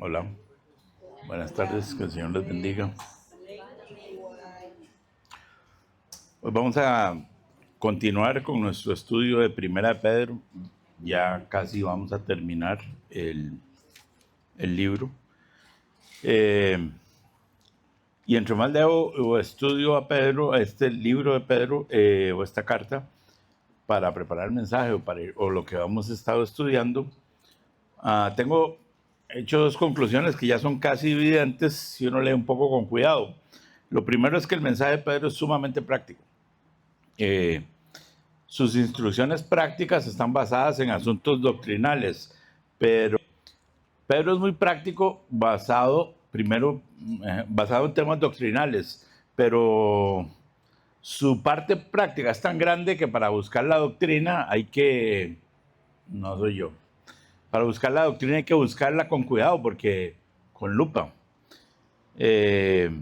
Hola, buenas tardes, que el Señor les bendiga. Pues vamos a continuar con nuestro estudio de Primera de Pedro. Ya casi vamos a terminar el libro. Y entre más leo o estudio a Pedro, a este libro de Pedro, o esta carta, para preparar el mensaje o lo que hemos estado estudiando, tengo hecho dos conclusiones que ya son casi evidentes si uno lee un poco con cuidado. Lo primero es que el mensaje de Pedro es sumamente práctico. Sus instrucciones prácticas están basadas en asuntos doctrinales, pero Pedro es muy práctico basado en temas doctrinales, pero su parte práctica es tan grande que para buscar la doctrina no soy yo, para buscar la doctrina hay que buscarla con cuidado, con lupa, eh,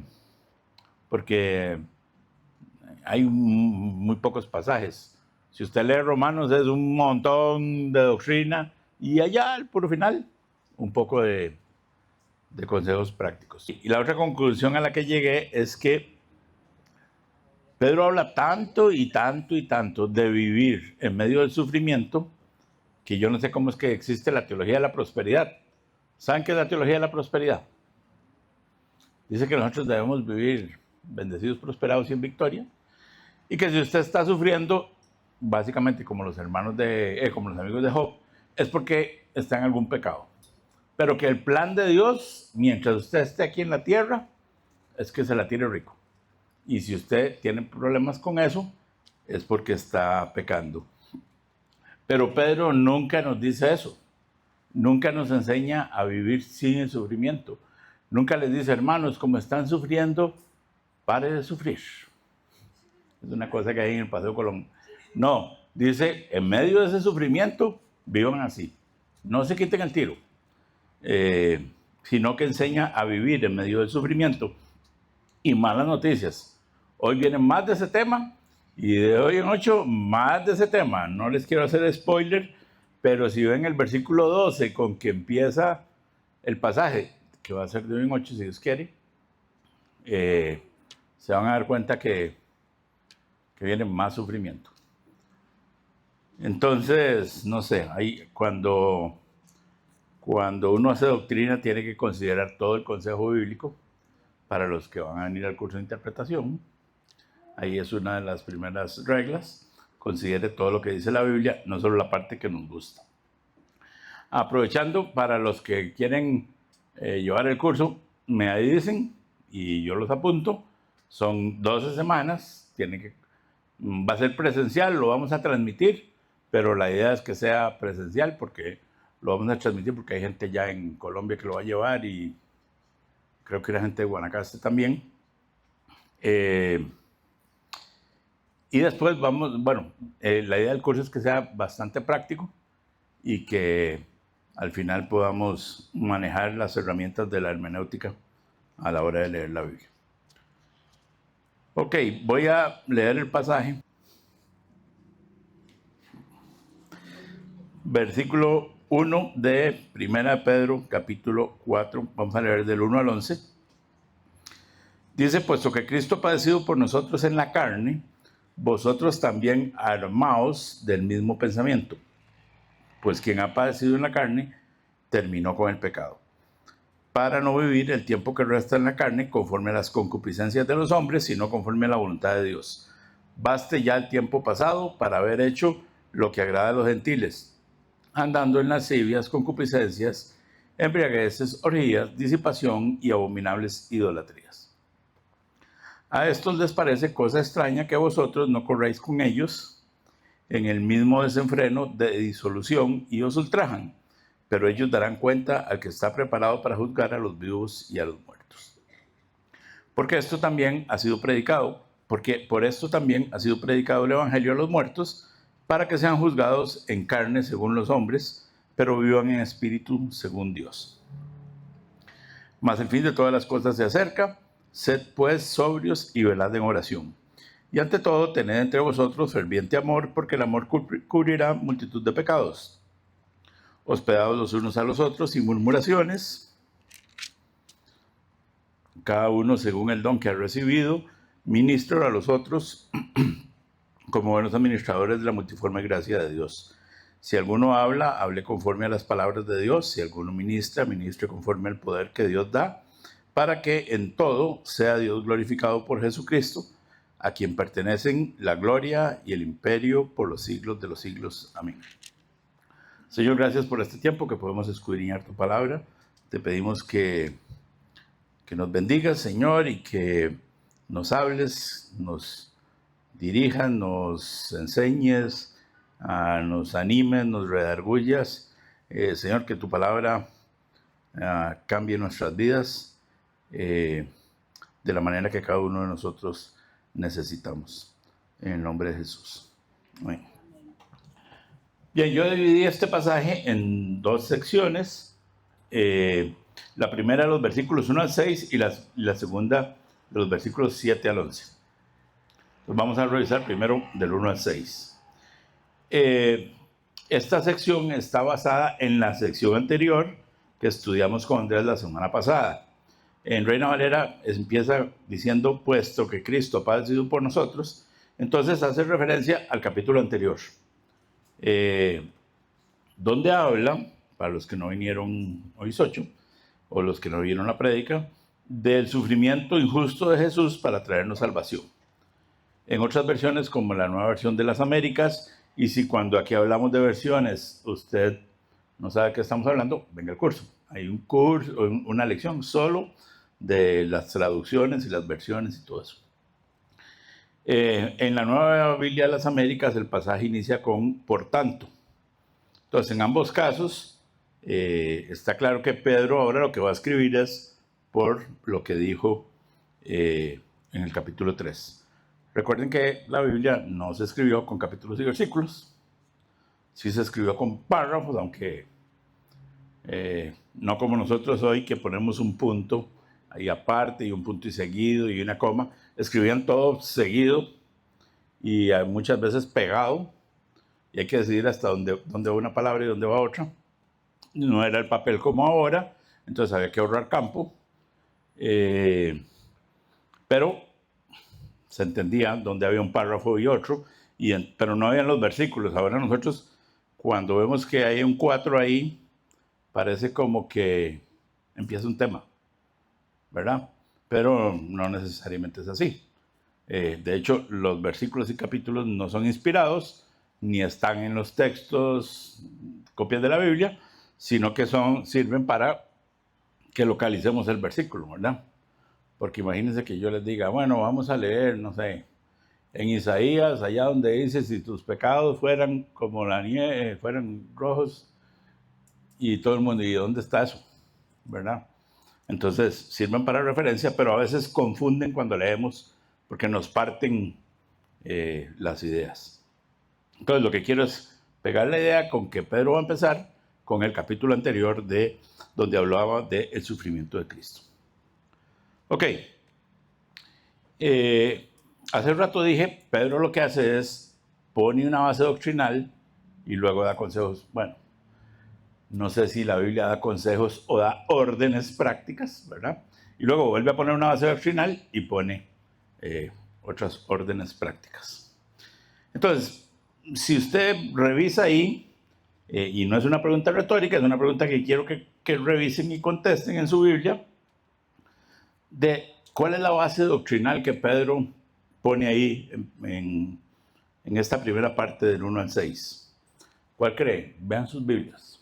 porque hay muy pocos pasajes. Si usted lee Romanos es un montón de doctrina y allá, por final, un poco de consejos prácticos. Y la otra conclusión a la que llegué es que Pedro habla tanto y tanto y tanto de vivir en medio del sufrimiento que yo no sé cómo es que existe la teología de la prosperidad. ¿Saben qué es la teología de la prosperidad? Dice que nosotros debemos vivir bendecidos, prosperados y en victoria, y que si usted está sufriendo, básicamente como los como los amigos de Job, es porque está en algún pecado. Pero que el plan de Dios, mientras usted esté aquí en la tierra, es que se la tire rico. Y si usted tiene problemas con eso, es porque está pecando. Pero Pedro nunca nos dice eso. Nunca nos enseña a vivir sin el sufrimiento. Nunca les dice, hermanos, como están sufriendo, pare de sufrir. Es una cosa que hay en el Paseo Colón. No, dice, en medio de ese sufrimiento, vivan así. No se quiten el tiro, sino que enseña a vivir en medio del sufrimiento. Y malas noticias. Hoy viene más de ese tema y de hoy en 8 más de ese tema. No les quiero hacer spoiler, pero si ven el versículo 12 con que empieza el pasaje, que va a ser de hoy en 8 si Dios quiere, se van a dar cuenta que viene más sufrimiento. Entonces, no sé, ahí cuando uno hace doctrina tiene que considerar todo el consejo bíblico para los que van a venir al curso de interpretación. Ahí es una de las primeras reglas. Considere todo lo que dice la Biblia, no solo la parte que nos gusta. Aprovechando, para los que quieren llevar el curso, me dicen y yo los apunto. Son 12 semanas, va a ser presencial, lo vamos a transmitir, pero la idea es que sea presencial porque lo vamos a transmitir porque hay gente ya en Colombia que lo va a llevar y creo que hay gente de Guanacaste también. Y después la idea del curso es que sea bastante práctico y que al final podamos manejar las herramientas de la hermenéutica a la hora de leer la Biblia. Ok, voy a leer el pasaje. Versículo 1 de 1 Pedro, capítulo 4. Vamos a leer del 1 al 11. Dice, puesto que Cristo ha padecido por nosotros en la carne, vosotros también armaos del mismo pensamiento. Pues quien ha padecido en la carne, terminó con el pecado, para no vivir el tiempo que resta en la carne conforme a las concupiscencias de los hombres, sino conforme a la voluntad de Dios. Baste ya el tiempo pasado para haber hecho lo que agrada a los gentiles, andando en lascivias, concupiscencias, embriagueces, orgías, disipación y abominables idolatrías. A estos les parece cosa extraña que vosotros no corráis con ellos en el mismo desenfreno de disolución y os ultrajan, pero ellos darán cuenta al que está preparado para juzgar a los vivos y a los muertos. Porque por esto también ha sido predicado el Evangelio a los muertos, para que sean juzgados en carne según los hombres, pero vivan en espíritu según Dios. Mas el fin de todas las cosas se acerca, sed pues sobrios y velad en oración. Y ante todo, tened entre vosotros ferviente amor, porque el amor cubrirá multitud de pecados. Hospedados los unos a los otros sin murmuraciones. cada uno según el don que ha recibido, ministro a los otros como buenos administradores de la multiforme gracia de Dios. Si alguno habla, hable conforme a las palabras de Dios. Si alguno ministra, ministre conforme al poder que Dios da, para que en todo sea Dios glorificado por Jesucristo, a quien pertenecen la gloria y el imperio por los siglos de los siglos. Amén. Señor, gracias por este tiempo que podemos escudriñar tu palabra. Te pedimos que nos bendigas, Señor, y que nos hables, nos dirijas, nos enseñes, nos animes, nos redargullas. Señor, que tu palabra cambie nuestras vidas de la manera que cada uno de nosotros necesitamos. En el nombre de Jesús. Amén. Bien, yo dividí este pasaje en dos secciones. La primera de los versículos 1 al 6 y la segunda de los versículos 7 al 11. Pues vamos a revisar primero del 1 al 6. Esta sección está basada en la sección anterior que estudiamos con Andrés la semana pasada. En Reina Valera empieza diciendo, puesto que Cristo ha padecido por nosotros, entonces hace referencia al capítulo anterior, donde habla, para los que no vinieron hoy 8, o los que no vieron la prédica, del sufrimiento injusto de Jesús para traernos salvación. En otras versiones, como la Nueva Versión de las Américas, y si cuando aquí hablamos de versiones usted no sabe de qué estamos hablando, venga al curso. Hay un curso, una lección solo de las traducciones y las versiones y todo eso. En la Nueva Biblia de las Américas el pasaje inicia con por tanto. Entonces, en ambos casos, está claro que Pedro ahora lo que va a escribir es por lo que dijo en el capítulo 3. Recuerden que la Biblia no se escribió con capítulos y versículos, sí se escribió con párrafos, aunque no como nosotros hoy que ponemos un punto ahí aparte y un punto y seguido y una coma. Escribían todo seguido y muchas veces pegado, y hay que decidir hasta dónde va una palabra y dónde va otra. No era el papel como ahora, entonces había que ahorrar campo, pero se entendía dónde había un párrafo y otro, pero no habían los versículos. Ahora nosotros, cuando vemos que hay un 4 ahí, parece como que empieza un tema, ¿verdad? Pero no necesariamente es así. De hecho, los versículos y capítulos no son inspirados, ni están en los textos, copias de la Biblia, sino que sirven para que localicemos el versículo, ¿verdad? Porque imagínense que yo les diga, bueno, vamos a leer, no sé, en Isaías, allá donde dice, si tus pecados fueran como la nieve, fueran rojos, y todo el mundo, ¿y dónde está eso? ¿Verdad? Entonces, sirven para referencia, pero a veces confunden cuando leemos, porque nos parten las ideas. Entonces, lo que quiero es pegar la idea con que Pedro va a empezar con el capítulo anterior donde hablaba del sufrimiento de Cristo. Ok. Hace un rato dije, Pedro lo que hace es pone una base doctrinal y luego da consejos. Bueno, no sé si la Biblia da consejos o da órdenes prácticas, ¿verdad? Y luego vuelve a poner una base doctrinal y pone otras órdenes prácticas. Entonces, si usted revisa ahí, y no es una pregunta retórica, es una pregunta que quiero que revisen y contesten en su Biblia, de cuál es la base doctrinal que Pedro pone ahí en esta primera parte del 1 al 6. ¿Cuál cree? Vean sus Biblias.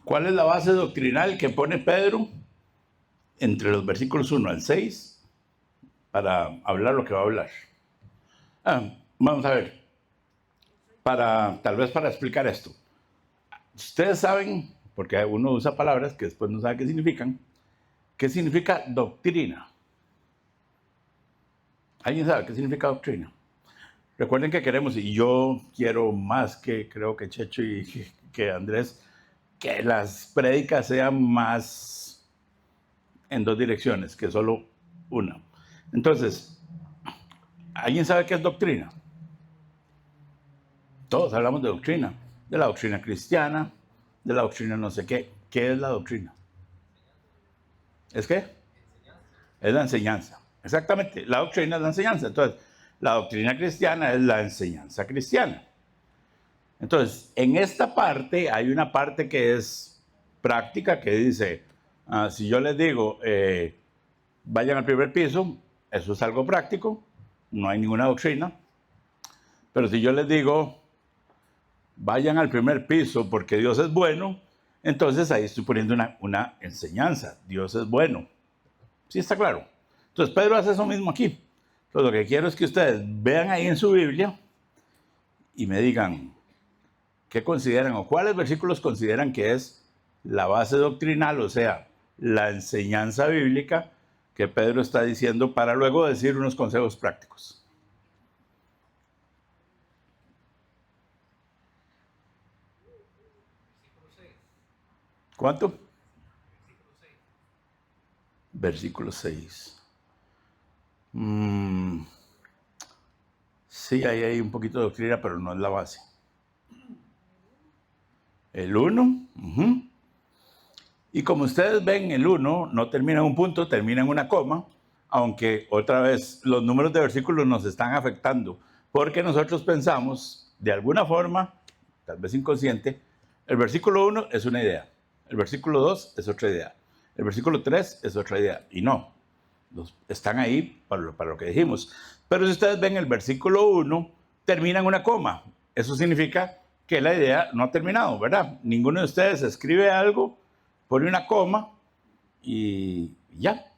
¿Cuál es la base doctrinal que pone Pedro entre los versículos 1 al 6 para hablar lo que va a hablar? Vamos a ver, tal vez para explicar esto. Ustedes saben, porque uno usa palabras que después no sabe qué significan, ¿qué significa doctrina? ¿Alguien sabe qué significa doctrina? Recuerden que queremos, y yo quiero más que creo que Checho y que Andrés, que las prédicas sean más en dos direcciones que solo una. Entonces, ¿alguien sabe qué es doctrina? Todos hablamos de la doctrina cristiana, de la doctrina no sé qué. ¿Qué es la doctrina? ¿Es qué? Es la enseñanza. Exactamente, la doctrina es la enseñanza. Entonces, la doctrina cristiana es la enseñanza cristiana. Entonces, en esta parte hay una parte que es práctica, que dice, si yo les digo, vayan al primer piso, eso es algo práctico, no hay ninguna doctrina. Pero si yo les digo, vayan al primer piso porque Dios es bueno, entonces ahí estoy poniendo una enseñanza. Dios es bueno. ¿Sí está claro? Entonces Pedro hace eso mismo aquí. Entonces lo que quiero es que ustedes vean ahí en su Biblia y me digan qué consideran o cuáles versículos consideran que es la base doctrinal, o sea, la enseñanza bíblica que Pedro está diciendo para luego decir unos consejos prácticos. ¿Cuánto? Versículo 6. Sí, ahí hay un poquito de doctrina, pero no es la base. El 1. Y como ustedes ven, el 1 no termina en un punto, termina en una coma, aunque otra vez los números de versículos nos están afectando, porque nosotros pensamos, de alguna forma, tal vez inconsciente, el versículo 1 es una idea, el versículo 2 es otra idea, el versículo 3 es otra idea, y no, están ahí para lo que dijimos. Pero si ustedes ven el versículo 1, termina en una coma, eso significa que la idea no ha terminado, ¿verdad? Ninguno de ustedes escribe algo, pone una coma y ya.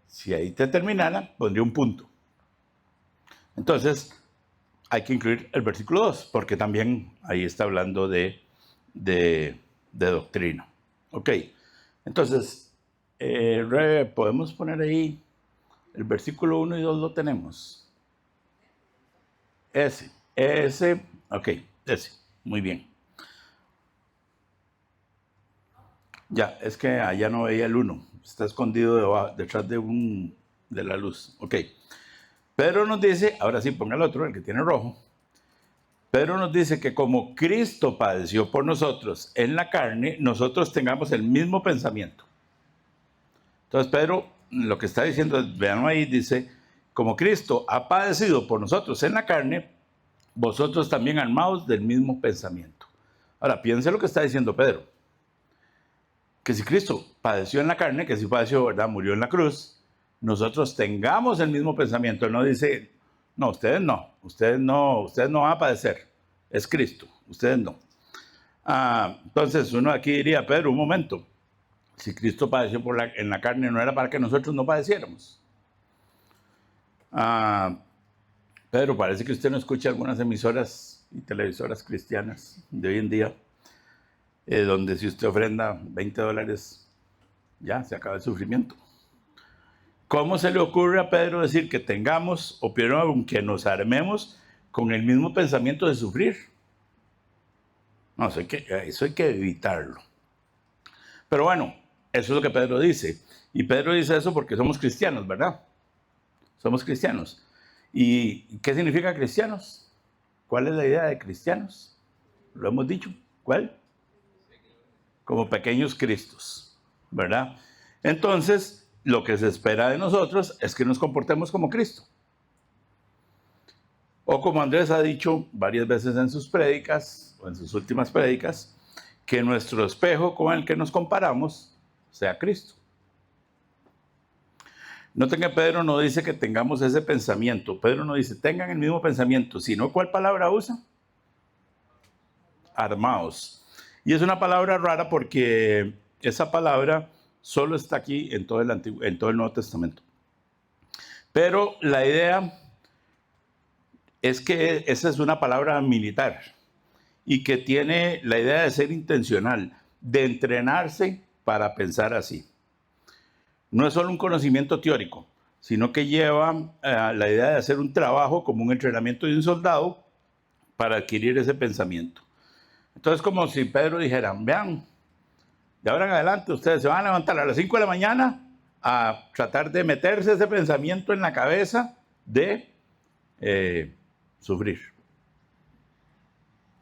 Si ahí te terminara, pondría un punto. Entonces, hay que incluir el versículo 2, porque también ahí está hablando de doctrina. Ok, entonces, podemos poner ahí el versículo 1 y 2 lo tenemos. Ese, ok, ese, muy bien. Ya, es que allá no veía el 1, está escondido detrás de la luz. Ok, Pedro nos dice, ahora sí ponga el otro, el que tiene rojo. Pedro nos dice que como Cristo padeció por nosotros en la carne, nosotros tengamos el mismo pensamiento. Entonces Pedro lo que está diciendo, vean ahí, dice, como Cristo ha padecido por nosotros en la carne, vosotros también armados del mismo pensamiento. Ahora, piense lo que está diciendo Pedro. Que si Cristo padeció en la carne, que si padeció, ¿verdad? Murió en la cruz, nosotros tengamos el mismo pensamiento. Él no dice, no, ustedes no van a padecer. Es Cristo, ustedes no. Entonces uno aquí diría, Pedro, un momento. Si Cristo padeció en la carne, no era para que nosotros no padeciéramos. Pedro, parece que usted no escucha algunas emisoras y televisoras cristianas de hoy en día, donde si usted ofrenda $20, ya se acaba el sufrimiento. ¿Cómo se le ocurre a Pedro decir que tengamos, o peor aún, que nos armemos con el mismo pensamiento de sufrir? No, eso hay que evitarlo. Pero bueno, eso es lo que Pedro dice. Y Pedro dice eso porque somos cristianos, ¿verdad? Somos cristianos. ¿Y qué significa cristianos? ¿Cuál es la idea de cristianos? Lo hemos dicho. ¿Cuál? Como pequeños cristos, ¿verdad? Entonces, lo que se espera de nosotros es que nos comportemos como Cristo. O como Andrés ha dicho varias veces en sus prédicas, o en sus últimas prédicas, que nuestro espejo con el que nos comparamos sea Cristo. Noten que Pedro no dice que tengamos ese pensamiento. Pedro no dice tengan el mismo pensamiento, sino ¿cuál palabra usa? Armaos. Y es una palabra rara porque esa palabra solo está aquí en todo el Nuevo Testamento. Pero la idea es que esa es una palabra militar y que tiene la idea de ser intencional, de entrenarse para pensar así. No es solo un conocimiento teórico, sino que lleva la idea de hacer un trabajo como un entrenamiento de un soldado para adquirir ese pensamiento. Entonces, como si Pedro dijera, vean, de ahora en adelante ustedes se van a levantar a las 5 de la mañana a tratar de meterse ese pensamiento en la cabeza de sufrir.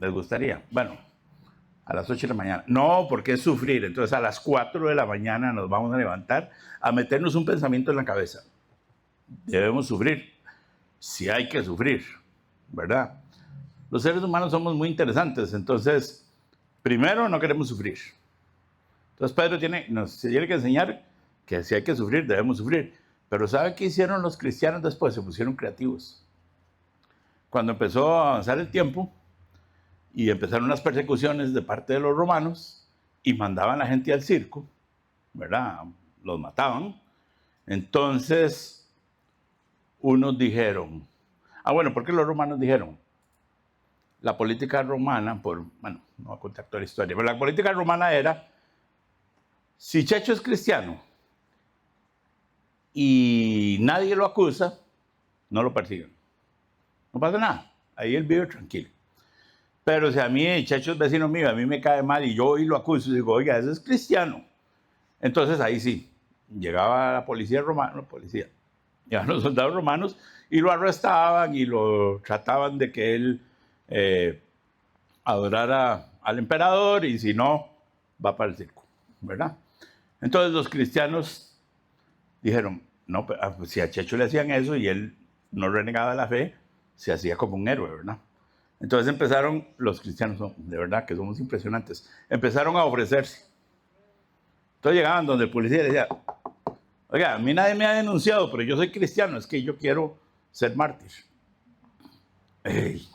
¿Les gustaría? Bueno, a las 8 de la mañana. No, porque es sufrir. Entonces a las 4 de la mañana nos vamos a levantar a meternos un pensamiento en la cabeza. Debemos sufrir. Si hay que sufrir, ¿verdad? Los seres humanos somos muy interesantes. Entonces, primero, no queremos sufrir. Entonces Pedro nos tiene que enseñar que si hay que sufrir, debemos sufrir. Pero ¿sabe qué hicieron los cristianos después? Se pusieron creativos. Cuando empezó a avanzar el tiempo y empezaron las persecuciones de parte de los romanos y mandaban a la gente al circo, ¿verdad? Los mataban. Entonces, unos dijeron, bueno, ¿por qué los romanos dijeron? La política romana, bueno, no voy a contar toda la historia, pero la política romana era, si Checho es cristiano y nadie lo acusa, no lo persiguen. No pasa nada, ahí él vive tranquilo. Pero si a mí, Checho es vecino mío, a mí me cae mal y yo hoy lo acuso y digo, oiga, ese es cristiano. Entonces ahí sí, llegaba la policía romana, llegaban los soldados romanos y lo arrestaban y lo trataban de que él adorara al emperador y si no, va para el circo, ¿verdad? Entonces los cristianos dijeron, no, pues si a Checho le hacían eso y él no renegaba de la fe, se hacía como un héroe, ¿verdad? Entonces empezaron, los cristianos, de verdad que somos impresionantes, empezaron a ofrecerse. Entonces llegaban donde el policía y le decía, oiga, a mí nadie me ha denunciado, pero yo soy cristiano, es que yo quiero ser mártir. Ey,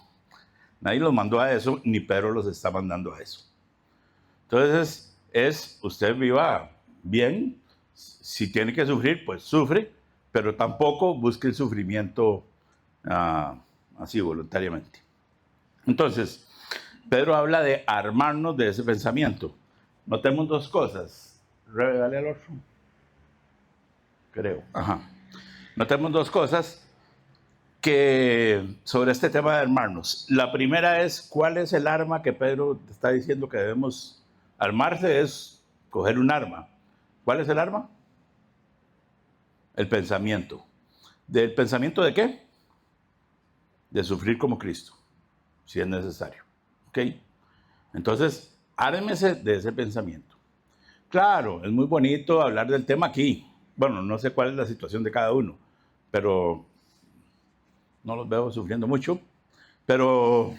nadie los mandó a eso, ni Pedro los está mandando a eso. Entonces, usted viva bien, si tiene que sufrir, pues sufre, pero tampoco busque el sufrimiento así voluntariamente. Entonces, Pedro habla de armarnos de ese pensamiento. Notemos dos cosas. Rebe, dale al otro. Creo. Ajá. Notemos dos cosas sobre este tema de armarnos. La primera es, ¿cuál es el arma que Pedro está diciendo que debemos armarse? Es coger un arma. ¿Cuál es el arma? El pensamiento. ¿Del pensamiento de qué? De sufrir como Cristo, si es necesario. ¿Ok? Entonces, ármese de ese pensamiento. Claro, es muy bonito hablar del tema aquí. Bueno, no sé cuál es la situación de cada uno, pero no los veo sufriendo mucho. Pero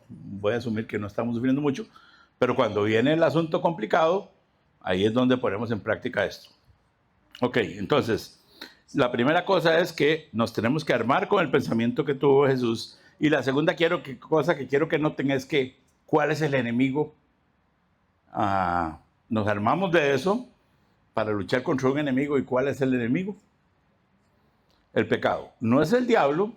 voy a asumir que no estamos sufriendo mucho. Pero cuando viene el asunto complicado, ahí es donde ponemos en práctica esto. Ok, entonces, la primera cosa es que nos tenemos que armar con el pensamiento que tuvo Jesús. Y la segunda cosa que quiero que noten es que, ¿cuál es el enemigo? Nos armamos de eso para luchar contra un enemigo. ¿Y cuál es el enemigo? El pecado. No es el diablo,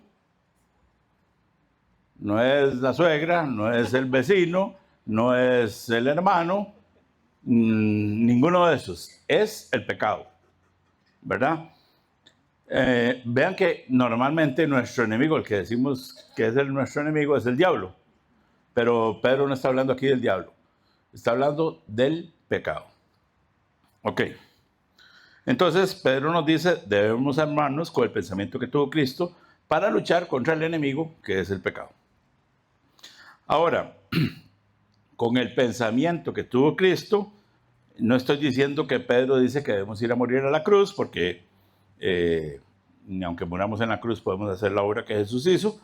no es la suegra, no es el vecino, no es el hermano, ninguno de esos. Es el pecado, ¿verdad? Vean que normalmente nuestro enemigo, el que decimos que es nuestro enemigo, es el diablo. Pero Pedro no está hablando aquí del diablo. Está hablando del pecado. Ok. Entonces, Pedro nos dice, debemos armarnos con el pensamiento que tuvo Cristo para luchar contra el enemigo, que es el pecado. Ahora, con el pensamiento que tuvo Cristo, no estoy diciendo que Pedro dice que debemos ir a morir a la cruz, porque aunque muramos en la cruz, podemos hacer la obra que Jesús hizo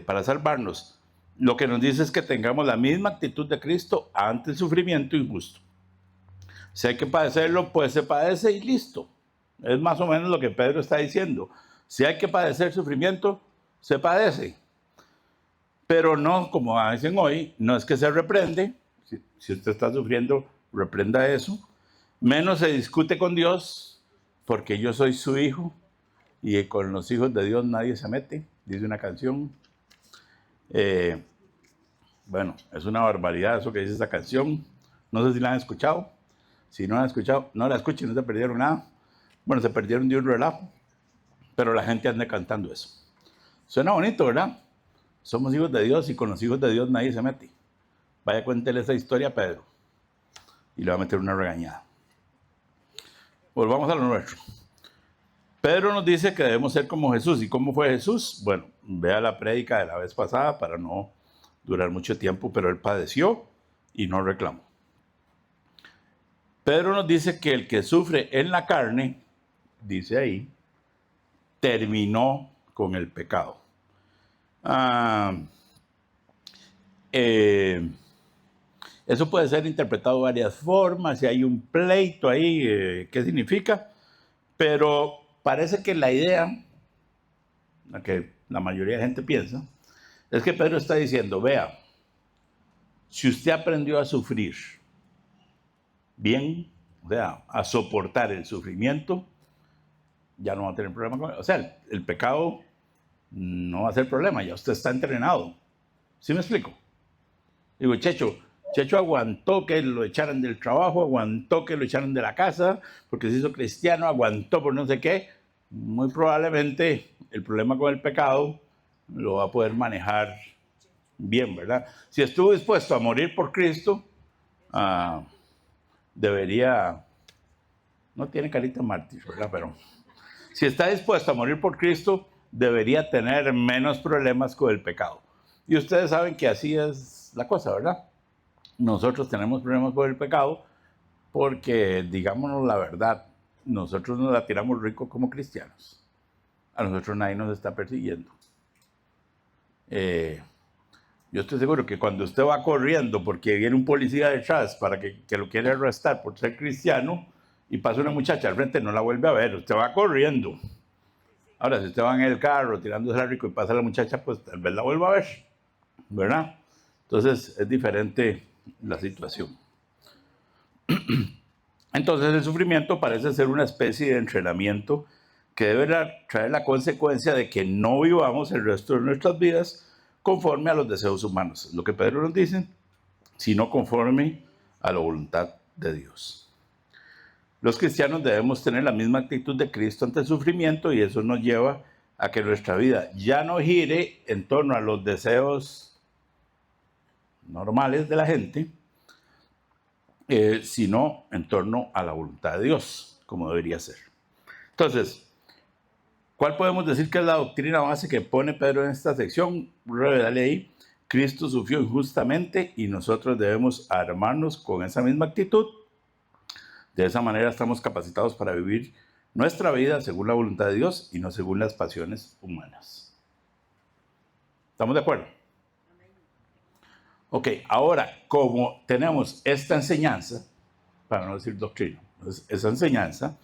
para salvarnos. Lo que nos dice es que tengamos la misma actitud de Cristo ante el sufrimiento injusto. Si hay que padecerlo, pues se padece y listo. Es más o menos lo que Pedro está diciendo. Si hay que padecer sufrimiento, se padece. Pero no, como dicen hoy, no es que se reprende. Si usted está sufriendo, reprenda eso. Menos se discute con Dios, porque yo soy su hijo y con los hijos de Dios nadie se mete, dice una canción. Bueno, es una barbaridad eso que dice esa canción. No sé si la han escuchado. Si no la han escuchado, no la escuchen, no se perdieron nada. Bueno, se perdieron de un relajo, pero la gente anda cantando eso. Suena bonito, ¿verdad? Somos hijos de Dios y con los hijos de Dios nadie se mete. Vaya, cuéntele esa historia a Pedro y le va a meter una regañada. Volvamos a lo nuestro. Pedro nos dice que debemos ser como Jesús. ¿Y cómo fue Jesús? Bueno, vea la prédica de la vez pasada para no durar mucho tiempo, pero él padeció y no reclamó. Pedro nos dice que el que sufre en la carne, dice ahí, terminó con el pecado. Eso puede ser interpretado de varias formas, y hay un pleito ahí, ¿qué significa? Pero parece que la idea, la que la mayoría de gente piensa, es que Pedro está diciendo, vea, si usted aprendió a sufrir bien, o sea, a soportar el sufrimiento, ya no va a tener problema con él. O sea, el pecado no va a ser problema, ya usted está entrenado. ¿Sí me explico? Digo, Checho aguantó que lo echaran del trabajo, aguantó que lo echaran de la casa, porque se hizo cristiano, aguantó por no sé qué. Muy probablemente el problema con el pecado lo va a poder manejar bien, ¿verdad? Si estuvo dispuesto a morir por Cristo, debería, no tiene carita mártir, ¿verdad? Pero si está dispuesto a morir por Cristo, debería tener menos problemas con el pecado. Y ustedes saben que así es la cosa, ¿verdad? Nosotros tenemos problemas con el pecado porque, digámonos la verdad, nosotros nos la tiramos rico como cristianos. A nosotros nadie nos está persiguiendo. Yo estoy seguro que cuando usted va corriendo porque viene un policía detrás para que lo quiere arrestar por ser cristiano y pasa una muchacha al frente, no la vuelve a ver, usted va corriendo. Ahora, si usted va en el carro tirándose al rico y pasa la muchacha, pues tal vez la vuelva a ver, ¿verdad? Entonces es diferente la situación. Entonces el sufrimiento parece ser una especie de entrenamiento que debe traer la consecuencia de que no vivamos el resto de nuestras vidas conforme a los deseos humanos. Lo que Pedro nos dice, sino conforme a la voluntad de Dios. Los cristianos debemos tener la misma actitud de Cristo ante el sufrimiento, y eso nos lleva a que nuestra vida ya no gire en torno a los deseos normales de la gente, sino en torno a la voluntad de Dios, como debería ser. Entonces, ¿cuál podemos decir que es la doctrina base que pone Pedro en esta sección? Dale ahí. Cristo sufrió injustamente y nosotros debemos armarnos con esa misma actitud. De esa manera estamos capacitados para vivir nuestra vida según la voluntad de Dios y no según las pasiones humanas. ¿Estamos de acuerdo? Ok, ahora, como tenemos esta enseñanza, para no decir doctrina, esa enseñanza,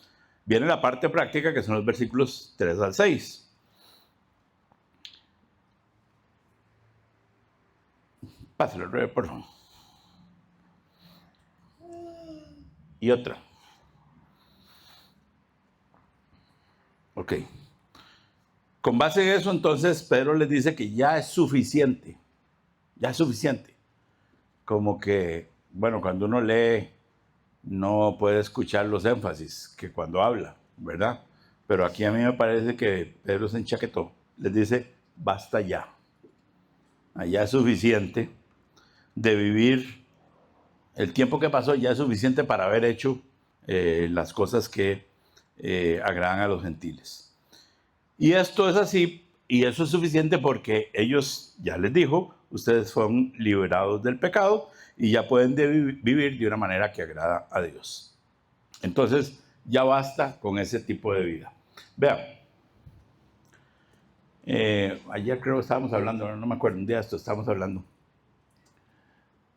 viene la parte práctica, que son los versículos 3 al 6. Pásale, Rebe, por favor. Y otra. Ok. Con base en eso, entonces, Pedro les dice que ya es suficiente. Ya es suficiente. Como que, bueno, cuando uno lee, no puede escuchar los énfasis que cuando habla, ¿verdad? Pero aquí a mí me parece que Pedro se enchaquetó. Les dice, basta ya. Ya es suficiente de vivir. El tiempo que pasó ya es suficiente para haber hecho las cosas que agradan a los gentiles. Y esto es así, y eso es suficiente porque ellos, ya les dijo, ustedes fueron liberados del pecado y ya pueden vivir de una manera que agrada a Dios. Entonces, ya basta con ese tipo de vida. Vean, ayer creo que estábamos hablando, no me acuerdo, un día de esto estábamos hablando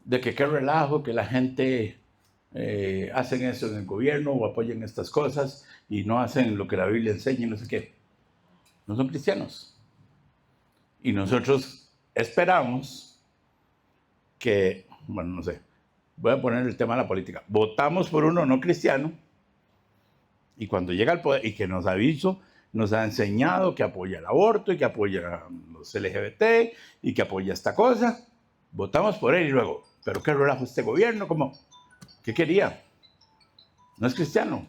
de que qué relajo, que la gente hacen eso en el gobierno o apoyan estas cosas y no hacen lo que la Biblia enseña y no sé qué. No son cristianos. Y nosotros esperamos que, bueno, no sé, voy a poner el tema de la política. Votamos por uno no cristiano y cuando llega al poder y que nos ha enseñado que apoya el aborto y que apoya a los LGBT y que apoya esta cosa, votamos por él y luego, ¿pero qué relajo este gobierno? ¿Cómo? ¿Qué quería? No es cristiano,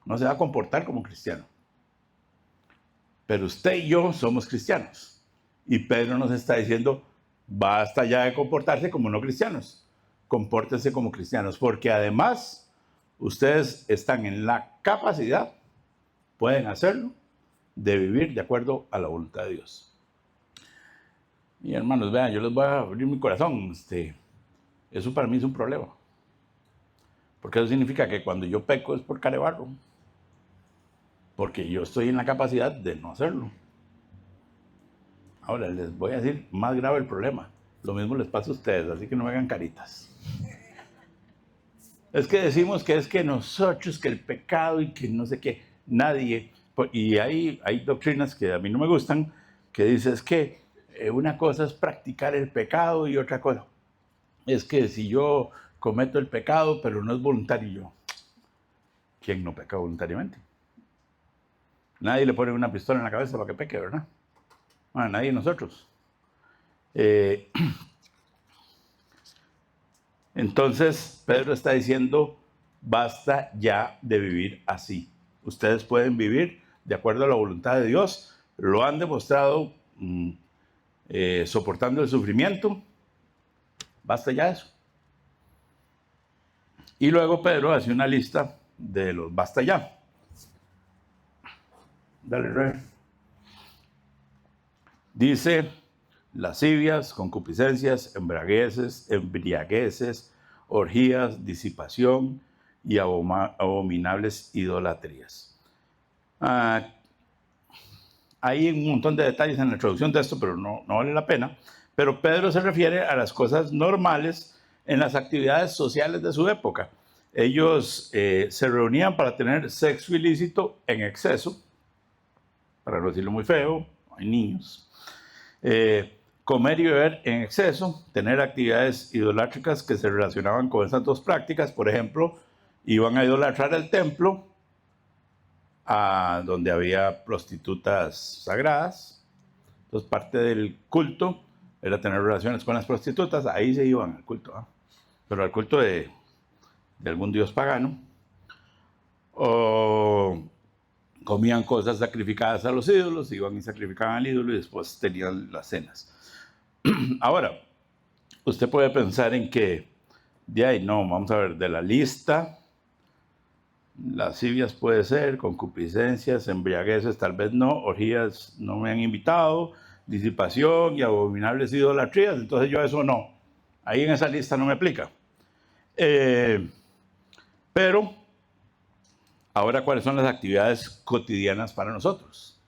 no se va a comportar como cristiano. Pero usted y yo somos cristianos. Y Pedro nos está diciendo, basta ya de comportarse como no cristianos. Compórtense como cristianos, porque además ustedes están en la capacidad, pueden hacerlo, de vivir de acuerdo a la voluntad de Dios. Y hermanos, vean, yo les voy a abrir mi corazón. Eso para mí es un problema. Porque eso significa que cuando yo peco es por carebarro. Porque yo estoy en la capacidad de no hacerlo. Ahora les voy a decir más grave el problema. Lo mismo les pasa a ustedes, así que no me hagan caritas. Es que decimos que es que nosotros, que el pecado y que no sé qué, nadie. Y hay doctrinas que a mí no me gustan, que dicen es que una cosa es practicar el pecado y otra cosa es que si yo cometo el pecado, pero no es voluntario, ¿quién no peca voluntariamente? Nadie le pone una pistola en la cabeza para que peque, ¿verdad? Bueno, nadie de nosotros. Entonces, Pedro está diciendo, basta ya de vivir así. Ustedes pueden vivir de acuerdo a la voluntad de Dios. Lo han demostrado soportando el sufrimiento. Basta ya eso. Y luego Pedro hace una lista de los basta ya. Dale, Rey. Dice, lascivias, concupiscencias, embriagueces, orgías, disipación y abominables idolatrías. Hay un montón de detalles en la introducción de esto, pero no vale la pena. Pero Pedro se refiere a las cosas normales en las actividades sociales de su época. Ellos se reunían para tener sexo ilícito en exceso, para no decirlo muy feo, hay niños. Comer y beber en exceso, tener actividades idolátricas que se relacionaban con esas dos prácticas. Por ejemplo, iban a idolatrar el templo, donde había prostitutas sagradas. Entonces parte del culto era tener relaciones con las prostitutas, ahí se iban al culto, ¿eh? Pero al culto de algún dios pagano. O comían cosas sacrificadas a los ídolos, iban y sacrificaban al ídolo y después tenían las cenas. Ahora, usted puede pensar en que, de ahí no, vamos a ver, de la lista, lascivias puede ser, concupiscencias, embriagueces tal vez no, orgías no me han invitado, disipación y abominables idolatrías, entonces yo eso no, ahí en esa lista no me aplica. Pero, ahora, ¿cuáles son las actividades cotidianas para nosotros?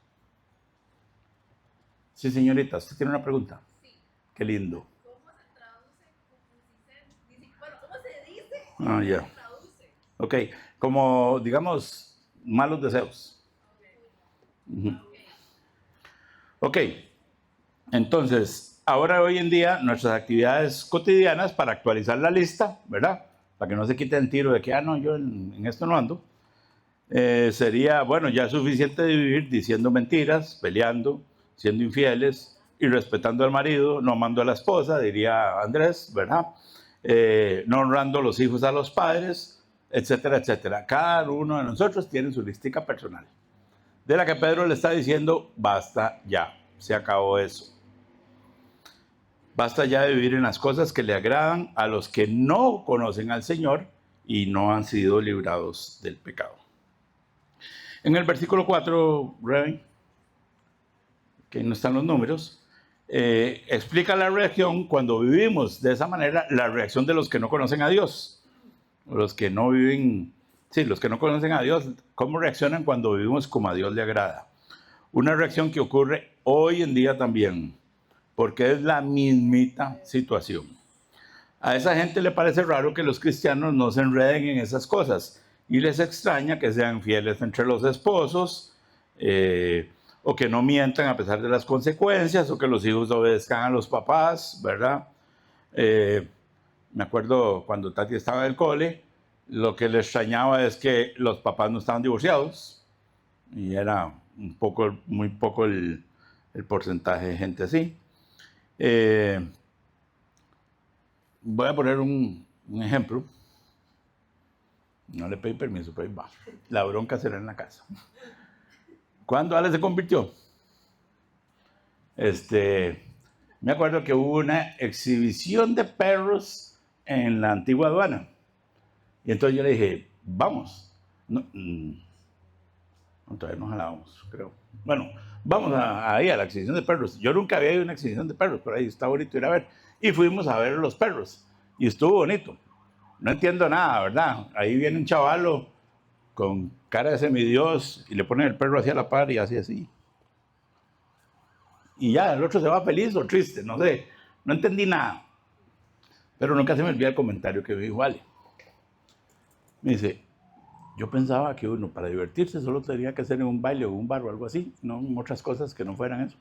Sí, señorita, usted tiene una pregunta. Sí. Qué lindo. ¿Cómo se traduce concupiscencia? Bueno, ¿cómo se dice? Ah, ya. Se traduce. Ok, como, digamos, malos deseos. Okay. Ok, entonces, ahora hoy en día nuestras actividades cotidianas para actualizar la lista, ¿verdad? Para que no se quiten tiro de que, no, yo en esto no ando. Sería, bueno, ya es suficiente de vivir diciendo mentiras, peleando, siendo infieles, irrespetando al marido, no amando a la esposa, diría Andrés, ¿verdad? No honrando a los hijos a los padres, etcétera, etcétera. Cada uno de nosotros tiene su listica personal, de la que Pedro le está diciendo, basta ya, se acabó eso. Basta ya de vivir en las cosas que le agradan a los que no conocen al Señor y no han sido librados del pecado. En el versículo 4, Rey, que no están los números, explica la reacción cuando vivimos de esa manera, la reacción de los que no conocen a Dios, los que no viven, sí, los que no conocen a Dios, cómo reaccionan cuando vivimos como a Dios le agrada. Una reacción que ocurre hoy en día también, porque es la mismita situación. A esa gente le parece raro que los cristianos no se enreden en esas cosas y les extraña que sean fieles entre los esposos, o que no mientan a pesar de las consecuencias, o que los hijos obedezcan a los papás, ¿verdad? Me acuerdo cuando Tati estaba en el cole, lo que le extrañaba es que los papás no estaban divorciados, y era muy poco el porcentaje de gente así. Voy a poner un ejemplo. No le pedí permiso, pero ahí va. La bronca será en la casa. ¿Cuándo Ale se convirtió? Me acuerdo que hubo una exhibición de perros en la antigua aduana. Y entonces yo le dije, vamos. No, Todavía no jalábamos, creo. Bueno, vamos ahí a la exhibición de perros. Yo nunca había ido a una exhibición de perros, pero ahí está bonito ir a ver. Y fuimos a ver los perros. Y estuvo bonito. No entiendo nada, ¿verdad? Ahí viene un chavalo con cara de semidios y le ponen el perro hacia la par y así, así. Y ya, el otro se va feliz o triste, no sé. No entendí nada. Pero nunca se me olvida el comentario que me dijo Ale. Me dice, yo pensaba que uno para divertirse solo tenía que hacer en un baile o un bar o algo así, no en otras cosas que no fueran eso.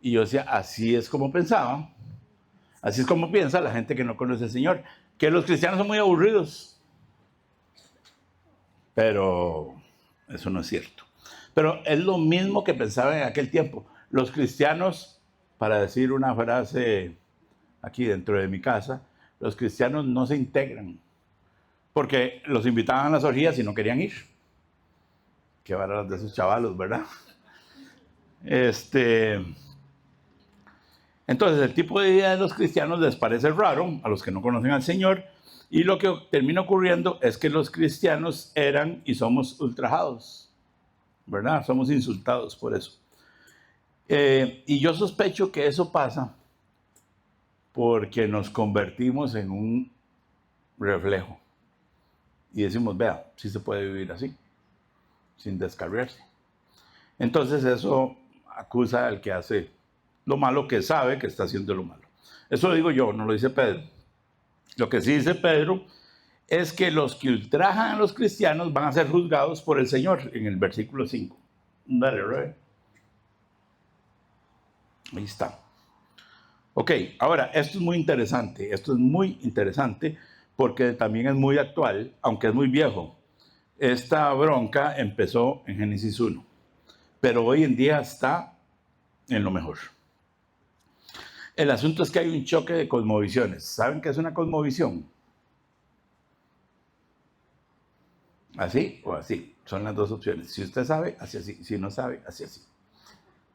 Y yo decía, así es como pensaba, así es como piensa la gente que no conoce al Señor, que los cristianos son muy aburridos. Pero eso no es cierto. Pero es lo mismo que pensaba en aquel tiempo. Los cristianos, para decir una frase aquí dentro de mi casa, los cristianos no se integran, porque los invitaban a las orgías y no querían ir. Qué baratas de esos chavalos, ¿verdad? Entonces, el tipo de vida de los cristianos les parece raro a los que no conocen al Señor, y lo que termina ocurriendo es que los cristianos eran y somos ultrajados, ¿verdad? Somos insultados por eso. Y yo sospecho que eso pasa porque nos convertimos en un reflejo. Y decimos, vea, sí se puede vivir así, sin descarriarse. Entonces eso acusa al que hace lo malo, que sabe que está haciendo lo malo. Eso lo digo yo, no lo dice Pedro. Lo que sí dice Pedro es que los que ultrajan a los cristianos van a ser juzgados por el Señor, en el versículo 5. Dale, Roy. Ahí está. Ok, ahora, esto es muy interesante porque también es muy actual, aunque es muy viejo. Esta bronca empezó en Génesis 1, pero hoy en día está en lo mejor. El asunto es que hay un choque de cosmovisiones. ¿Saben qué es una cosmovisión? Así o así. Son las dos opciones. Si usted sabe, así así. Si no sabe, así así.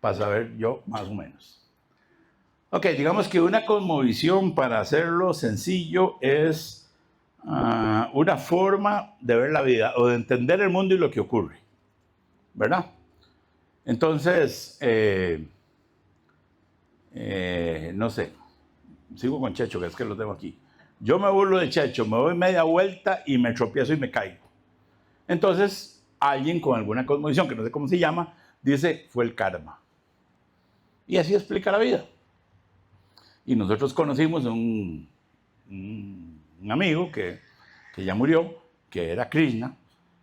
Para saber yo más o menos. Ok, digamos que una cosmovisión, para hacerlo sencillo, es una forma de ver la vida o de entender el mundo y lo que ocurre. ¿Verdad? Entonces, no sé, sigo con Checho, que es que lo tengo aquí. Yo me burlo de Checho, me doy media vuelta y me tropiezo y me caigo. Entonces, alguien con alguna cosmovisión, que no sé cómo se llama, dice, fue el karma. Y así explica la vida. Y nosotros conocimos un amigo que ya murió, que era Krishna,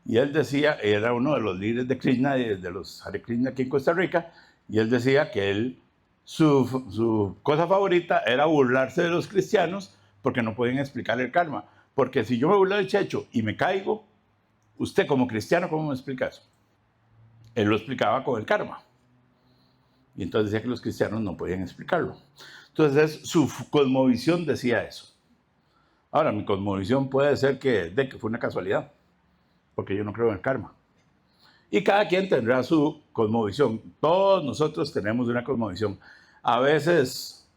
y él decía, era uno de los líderes de Krishna, de los Hare Krishna aquí en Costa Rica, y él decía que él, su cosa favorita era burlarse de los cristianos porque no podían explicar el karma. Porque si yo me burlo del Checho y me caigo, usted como cristiano, ¿cómo me explica eso? Él lo explicaba con el karma. Y entonces decía que los cristianos no podían explicarlo. Entonces su cosmovisión decía eso. Ahora, mi cosmovisión puede ser que fue una casualidad, porque yo no creo en el karma. Y cada quien tendrá su cosmovisión. Todos nosotros tenemos una cosmovisión. A veces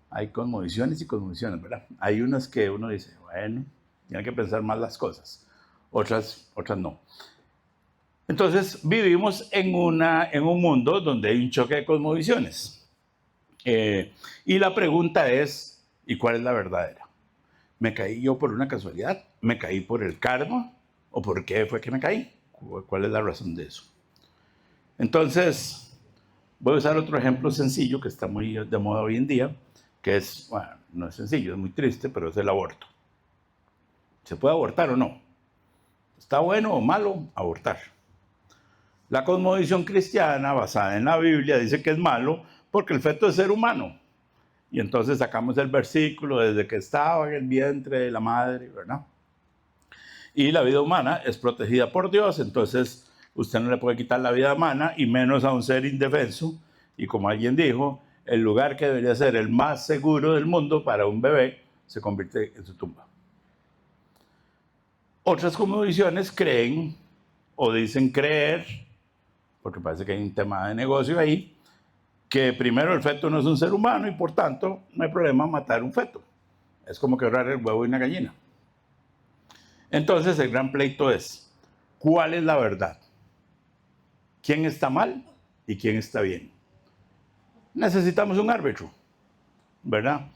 hay cosmovisiones y cosmovisiones, ¿verdad? Hay unas que uno dice, bueno, tiene que pensar más las cosas. Otras no. Entonces, vivimos en un mundo donde hay un choque de cosmovisiones. Y la pregunta es, ¿y cuál es la verdadera? ¿Me caí yo por una casualidad? ¿Me caí por el karma? ¿O por qué fue que me caí? ¿Cuál es la razón de eso? Entonces, voy a usar otro ejemplo sencillo que está muy de moda hoy en día, que es, bueno, no es sencillo, es muy triste, pero es el aborto. ¿Se puede abortar o no? ¿Está bueno o malo abortar? La cosmovisión cristiana, basada en la Biblia, dice que es malo porque el feto es ser humano. Y entonces sacamos el versículo desde que estaba en el vientre de la madre, ¿verdad? Y la vida humana es protegida por Dios, entonces usted no le puede quitar la vida humana, y menos a un ser indefenso. Y como alguien dijo, el lugar que debería ser el más seguro del mundo para un bebé se convierte en su tumba. Otras cosmovisiones creen o dicen creer, porque parece que hay un tema de negocio ahí, que primero el feto no es un ser humano y por tanto no hay problema matar un feto. Es como quebrar el huevo y una gallina. Entonces el gran pleito es, ¿cuál es la verdad? quién está mal y quién está bien. Necesitamos un árbitro, ¿verdad?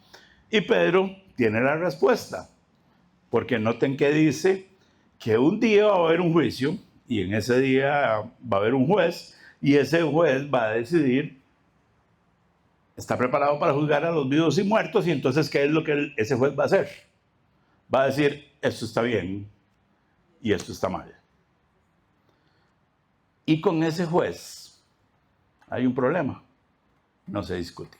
Y Pedro tiene la respuesta, porque noten que dice que un día va a haber un juicio y en ese día va a haber un juez y ese juez va a decidir, está preparado para juzgar a los vivos y muertos, y entonces ¿qué es lo que ese juez va a hacer? Va a decir, esto está bien y esto está mal. Y con ese juez hay un problema, no se discute.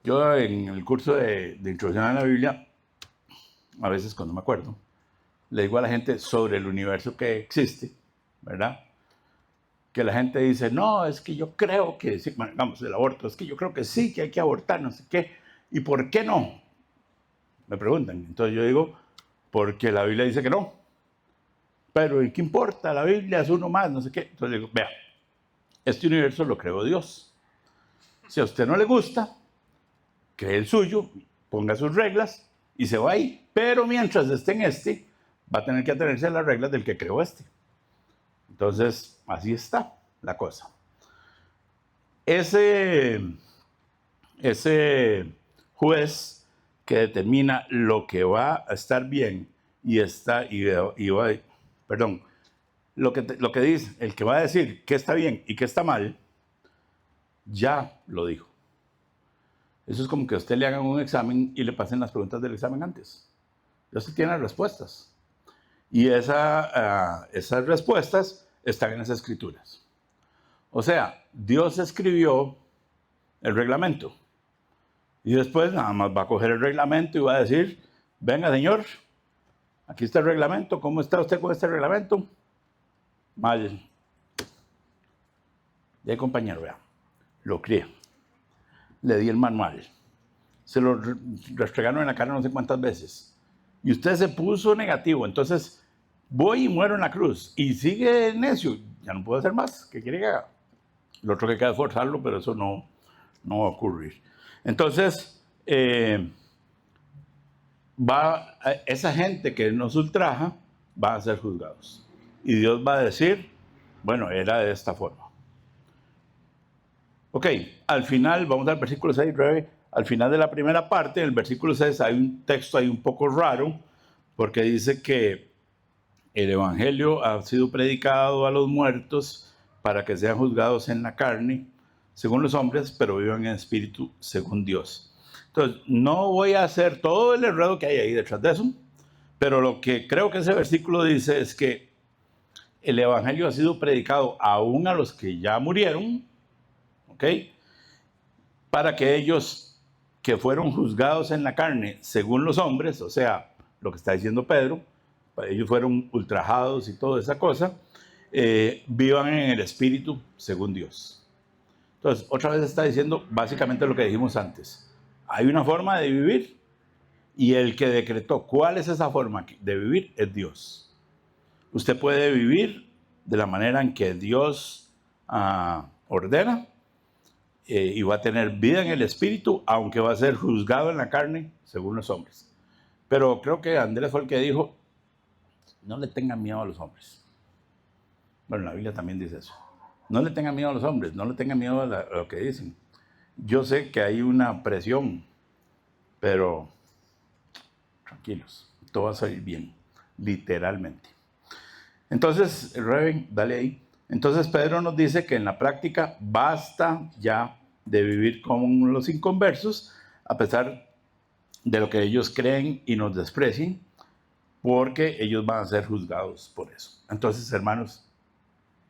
Yo en el curso de introducción a la Biblia, a veces cuando me acuerdo, le digo a la gente sobre el universo que existe, ¿verdad? Que la gente dice, no, es que yo creo que, sí, bueno, vamos, el aborto, es que yo creo que sí, que hay que abortar, no sé qué. ¿Y por qué no? Me preguntan. Entonces yo digo, porque la Biblia dice que no. Pero ¿y qué importa? La Biblia es uno más, no sé qué. Entonces digo, vea, este universo lo creó Dios. Si a usted no le gusta, cree el suyo, ponga sus reglas y se va ahí. Pero mientras esté en este, va a tener que atenerse a las reglas del que creó este. Entonces, así está la cosa. Ese juez que determina lo que va a estar bien lo que dice, el que va a decir qué está bien y qué está mal, ya lo dijo. Eso es como que a usted le hagan un examen y le pasen las preguntas del examen antes. Ya usted tiene las respuestas. Y esas respuestas están en las escrituras. O sea, Dios escribió el reglamento. Y después nada más va a coger el reglamento y va a decir, venga señor, aquí está el reglamento, ¿cómo está usted con este reglamento? Mal. Ya compañero, vea, lo crié. Le di el manual. Se lo restregaron en la cara no sé cuántas veces. Y usted se puso negativo. Entonces, voy y muero en la cruz. Y sigue necio. Ya no puedo hacer más. ¿Qué quiere que haga? Lo otro que queda es forzarlo, pero eso no va a ocurrir. Entonces, esa gente que nos ultraja va a ser juzgados. Y Dios va a decir, bueno, era de esta forma. Ok, al final, vamos al versículo 6, Rebe. Al final de la primera parte, en el versículo 6, hay un texto ahí un poco raro, porque dice que el evangelio ha sido predicado a los muertos para que sean juzgados en la carne, según los hombres, pero vivan en espíritu, según Dios. Entonces, no voy a hacer todo el enredo que hay ahí detrás de eso, pero lo que creo que ese versículo dice es que el evangelio ha sido predicado aún a los que ya murieron, ¿ok? Para que ellos que fueron juzgados en la carne según los hombres, o sea, lo que está diciendo Pedro, ellos fueron ultrajados y toda esa cosa, vivan en el espíritu según Dios. Entonces, otra vez está diciendo básicamente lo que dijimos antes. Hay una forma de vivir y el que decretó cuál es esa forma de vivir es Dios. Usted puede vivir de la manera en que Dios ordena, y va a tener vida en el espíritu, aunque va a ser juzgado en la carne, según los hombres. Pero creo que Andrés fue el que dijo, no le tengan miedo a los hombres. Bueno, la Biblia también dice eso. No le tengan miedo a los hombres, no le tengan miedo a lo que dicen. Yo sé que hay una presión, pero tranquilos, todo va a salir bien, literalmente. Entonces, Reven, dale ahí. Entonces Pedro nos dice que en la práctica basta ya de vivir como los inconversos, a pesar de lo que ellos creen y nos desprecien, porque ellos van a ser juzgados por eso. Entonces, hermanos,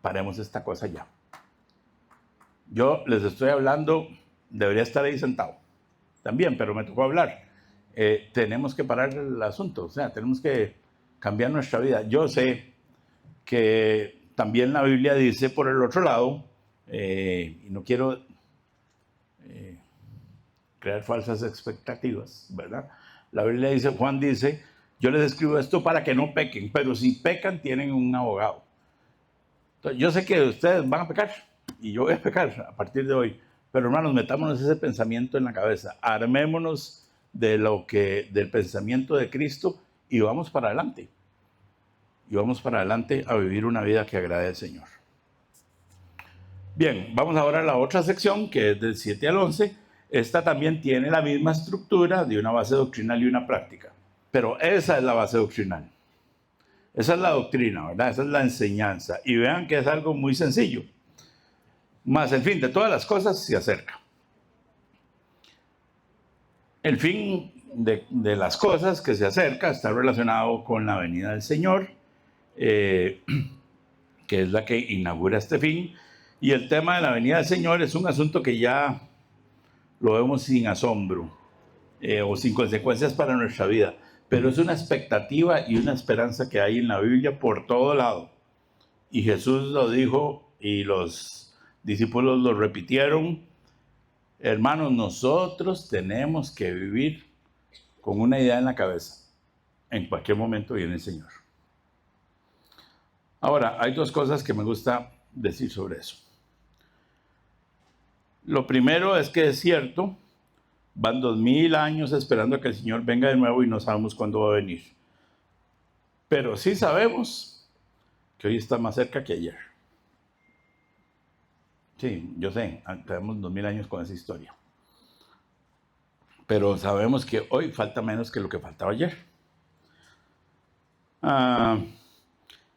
paremos esta cosa ya. Yo les estoy hablando, debería estar ahí sentado también, pero me tocó hablar. Tenemos que parar el asunto, o sea, tenemos que cambiar nuestra vida. Yo sé que también la Biblia dice por el otro lado, y no quiero crear falsas expectativas, ¿verdad? La Biblia dice, Juan dice, yo les escribo esto para que no pequen, pero si pecan tienen un abogado. Entonces, yo sé que ustedes van a pecar y yo voy a pecar a partir de hoy, pero hermanos, metámonos ese pensamiento en la cabeza, armémonos del pensamiento de Cristo y vamos para adelante. y vamos para adelante a vivir una vida que agrade al Señor. Bien, vamos ahora a la otra sección que es del 7 al 11. Esta también tiene la misma estructura de una base doctrinal y una práctica, pero esa es la base doctrinal. Esa es la doctrina, ¿verdad? Esa es la enseñanza. Y vean que es algo muy sencillo. Más el fin de todas las cosas se acerca. El fin de las cosas que se acerca está relacionado con la venida del Señor, que es la que inaugura este fin. Y el tema de la venida del Señor es un asunto que ya lo vemos sin asombro o sin consecuencias para nuestra vida. Pero es una expectativa y una esperanza que hay en la Biblia por todo lado. Y Jesús lo dijo y los discípulos lo repitieron. Hermanos, nosotros tenemos que vivir con una idea en la cabeza. En cualquier momento viene el Señor. Ahora, hay dos cosas que me gusta decir sobre eso. Lo primero es que es cierto, van 2000 años esperando a que el Señor venga de nuevo y no sabemos cuándo va a venir. Pero sí sabemos que hoy está más cerca que ayer. Sí, yo sé, tenemos 2000 años con esa historia. Pero sabemos que hoy falta menos que lo que faltaba ayer.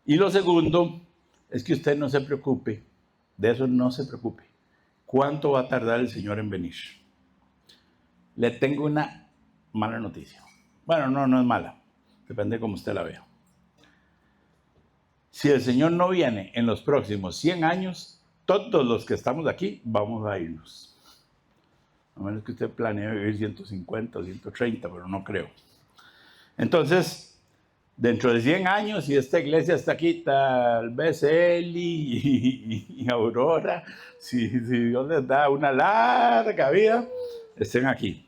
Y lo segundo es que usted no se preocupe, de eso no se preocupe. ¿Cuánto va a tardar el Señor en venir? Le tengo una mala noticia. Bueno, no es mala, depende de cómo usted la vea. Si el Señor no viene en los próximos 100 años, todos los que estamos aquí vamos a irnos. A menos que usted planee vivir 150 o 130, pero no creo. Entonces, dentro de 100 años, si esta iglesia está aquí, tal vez Eli y Aurora, si Dios les da una larga vida, estén aquí.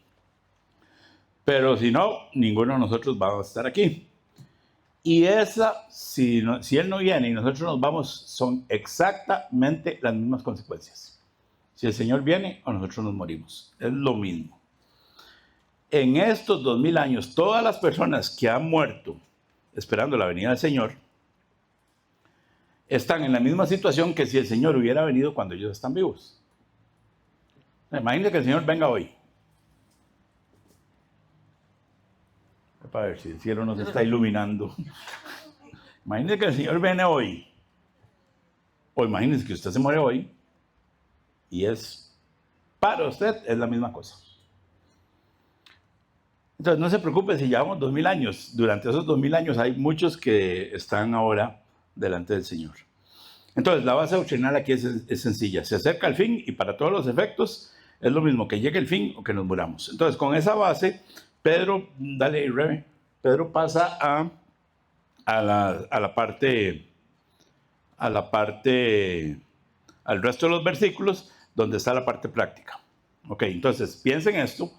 Pero si no, ninguno de nosotros va a estar aquí. Y esa, si Él no viene y nosotros nos vamos, son exactamente las mismas consecuencias. Si el Señor viene o nosotros nos morimos, es lo mismo. En estos 2000 años, todas las personas que han muerto esperando la venida del Señor están en la misma situación que si el Señor hubiera venido cuando ellos están vivos. Imagínense que el Señor venga hoy. Para ver si el cielo nos está iluminando. Imagínense que el Señor viene hoy. O imagínense que usted se muere hoy. Y para usted es la misma cosa. Entonces no se preocupe si llevamos 2000 años. Durante esos 2000 años hay muchos que están ahora delante del Señor. Entonces la base doctrinal aquí es sencilla. Se acerca el fin y para todos los efectos es lo mismo que llegue el fin o que nos muramos. Entonces con esa base, Pedro, dale, Rebe, Pedro pasa al resto de los versículos donde está la parte práctica. Ok, entonces piensen esto.